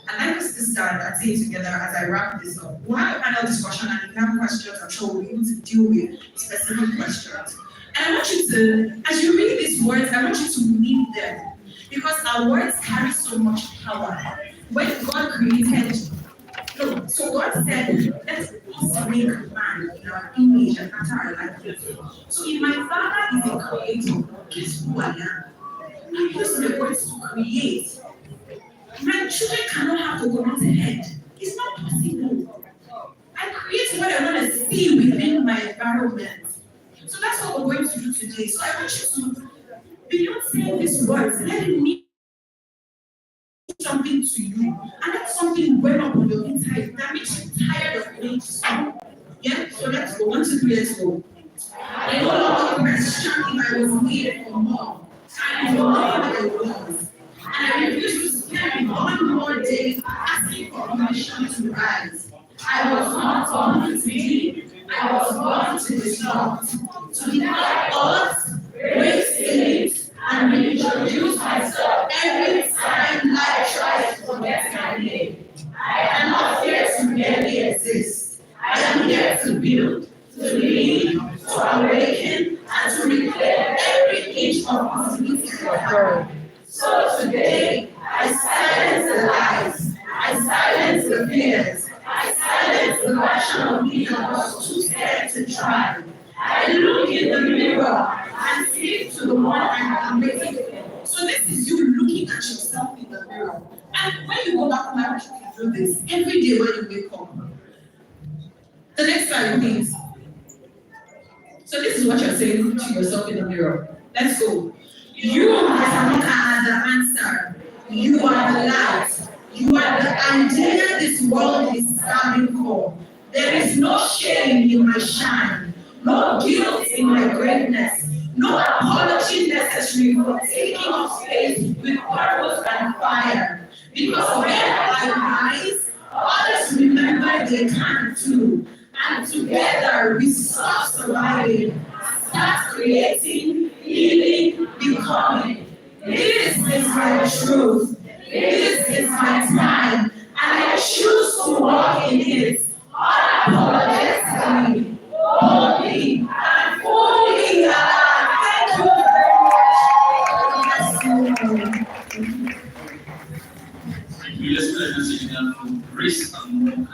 I'd like us to start and say it together as I wrap this up. We'll have a panel discussion, and if you have questions, I'm sure we'll be able to deal with specific questions. And I want you to, as you read these words, I want you to mean them. Because our words carry so much power. When God created, so God said, let's make man in our image and after our likeness. So if my Father is a creator, guess who I am? I use the words to create. My children cannot have to go out ahead. It's not possible. I create what I want to see within my environment. So that's what we're going to do today. So I want you to, beyond saying these words, let it mean something to you. And let something well up on your inside that makes you tired of being small. Yeah? So let's go. 1, 2, 3, let's go. I no longer question if I was needed for more. I know what I was. And I refuse to spend one more day asking for permission to rise. I was not born to lead. I was born to disrupt, to defy odds, break ceilings, and reintroduce myself every time life tries to forget my name. I am not here to merely exist. I am here to build, to lead, to awaken, and to reclaim every inch of possibility I have. So today, I silence the lies, I silence the fears, I silence the version of me that was too scared to try. I look in the mirror and speak to the one I'm waiting for. So this is you looking at yourself in the mirror. And when you go back home, I want you to do this every day when you wake up. The next slide, please. So this is what you're saying to yourself in the mirror. Let's go. You, Mr. are the answer. You are the light. You are the idea this world is standing for. There is no shame in my shine, no guilt in my greatness, no apology necessary for taking up space with purpose and fire. Because when I rise, others remember they can too. And together we stop surviving, start creating, healing, becoming. This is my truth. This is my time. And I choose to walk in it unapologetically, boldly, and fully alive. Thank you very much. Thank you. Let's put a message down from Grace and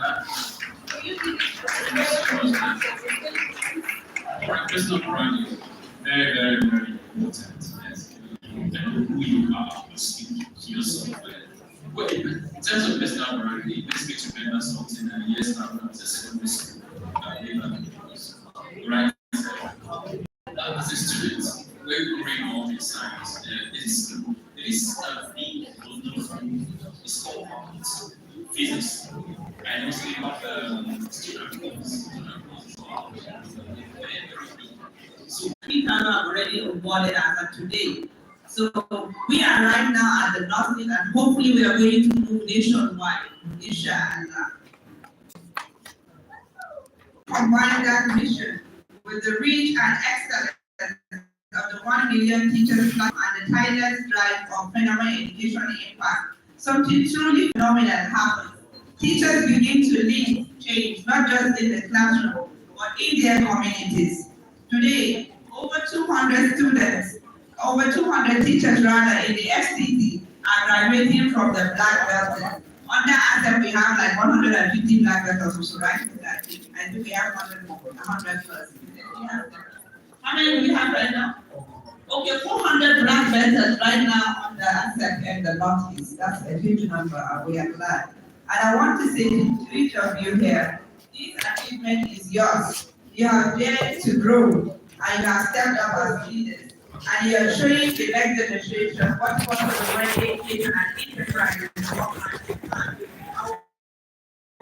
personal branding is very, very, very important. Yes. And who you are, you speak to yourself. Well, in terms of personal branding, let's get to remember something that yes, I'm as a secondary school, right? As a student, we're growing up in science. It is being it's called physics. And also you have student So we are already awarded as of today. So we are right now at the North and hopefully we are going to move nationwide, inshallah. Combine that mission with the reach and excellence of the 1 million teachers and the tireless drive of phenomenal education impact. Something truly phenomenal happens. Teachers begin to lead change, not just in the classroom, but in their communities. Today, over 200 students, over 200 teachers rather in the FCT are graduating from the Black Belt. Under ASEP, we have like 150 Black Belts also, right? I think we have 100 plus. How many do we have right now? Okay, 400 Black Belts right now under ASEP and the Northeast. That's a huge number, and we are glad. And I want to say to each of you here, this achievement is yours. You have dared to grow, and you have stepped up as leaders. And you are showing the next generation what possible when education and enterprise work hand in hand.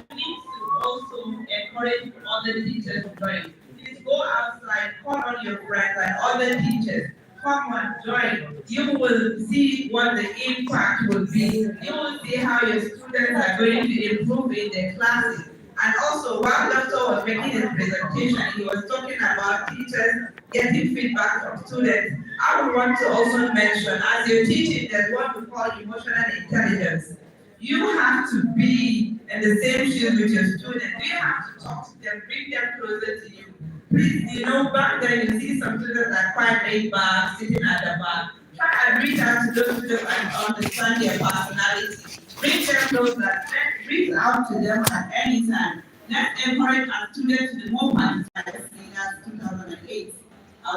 We need to also encourage other teachers to join. Please go outside, call on your friends and other teachers. Come on, join. You will see what the impact will be. You will see how your students are going to improve in their classes. And also, while Dr. was making his presentation, he was talking about teachers getting feedback from students. I would want to also mention, as you're teaching, there's what we call emotional intelligence. You have to be in the same shoes with your students. You have to talk to them, bring them closer to you. Please, back then you see some students that are quite laid back, sitting at the back. Try and reach out to those students and understand their personality. Bring them closer, reach out to them at any time. Let's encourage our students to be more participants in as 2008. I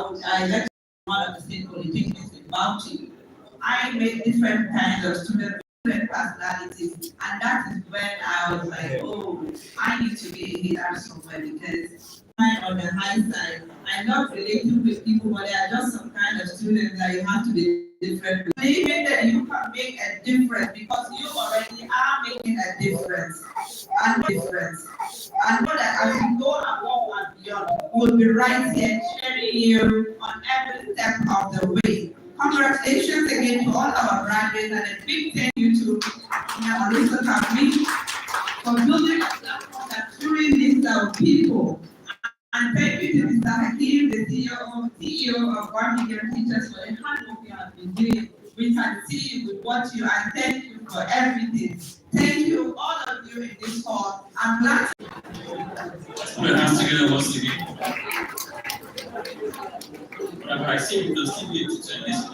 lectured one of the state polytechnics in Bauchi. I met different kinds of students, different personalities, and that is when I was like, oh, I need to be a leader somewhere because on the high side, I love relating with people, but they are just some kind of students that you have to be different with. Believing that you can make a difference because you already are making a difference. And know that as you go above and beyond, we'll be right here cheering you on every step of the way. Congratulations again to all our graduates and a big thank you to Marisa Kambi for building a platform that truly leads our people. And thank you to Mr. Hakim, the CEO of 1 Million Teachers for the hard work you have been doing. We can see you with what you and thank you for everything. Thank you, all of you in this hall. I'm glad to put our hands together once again. I see we can still be able to turn this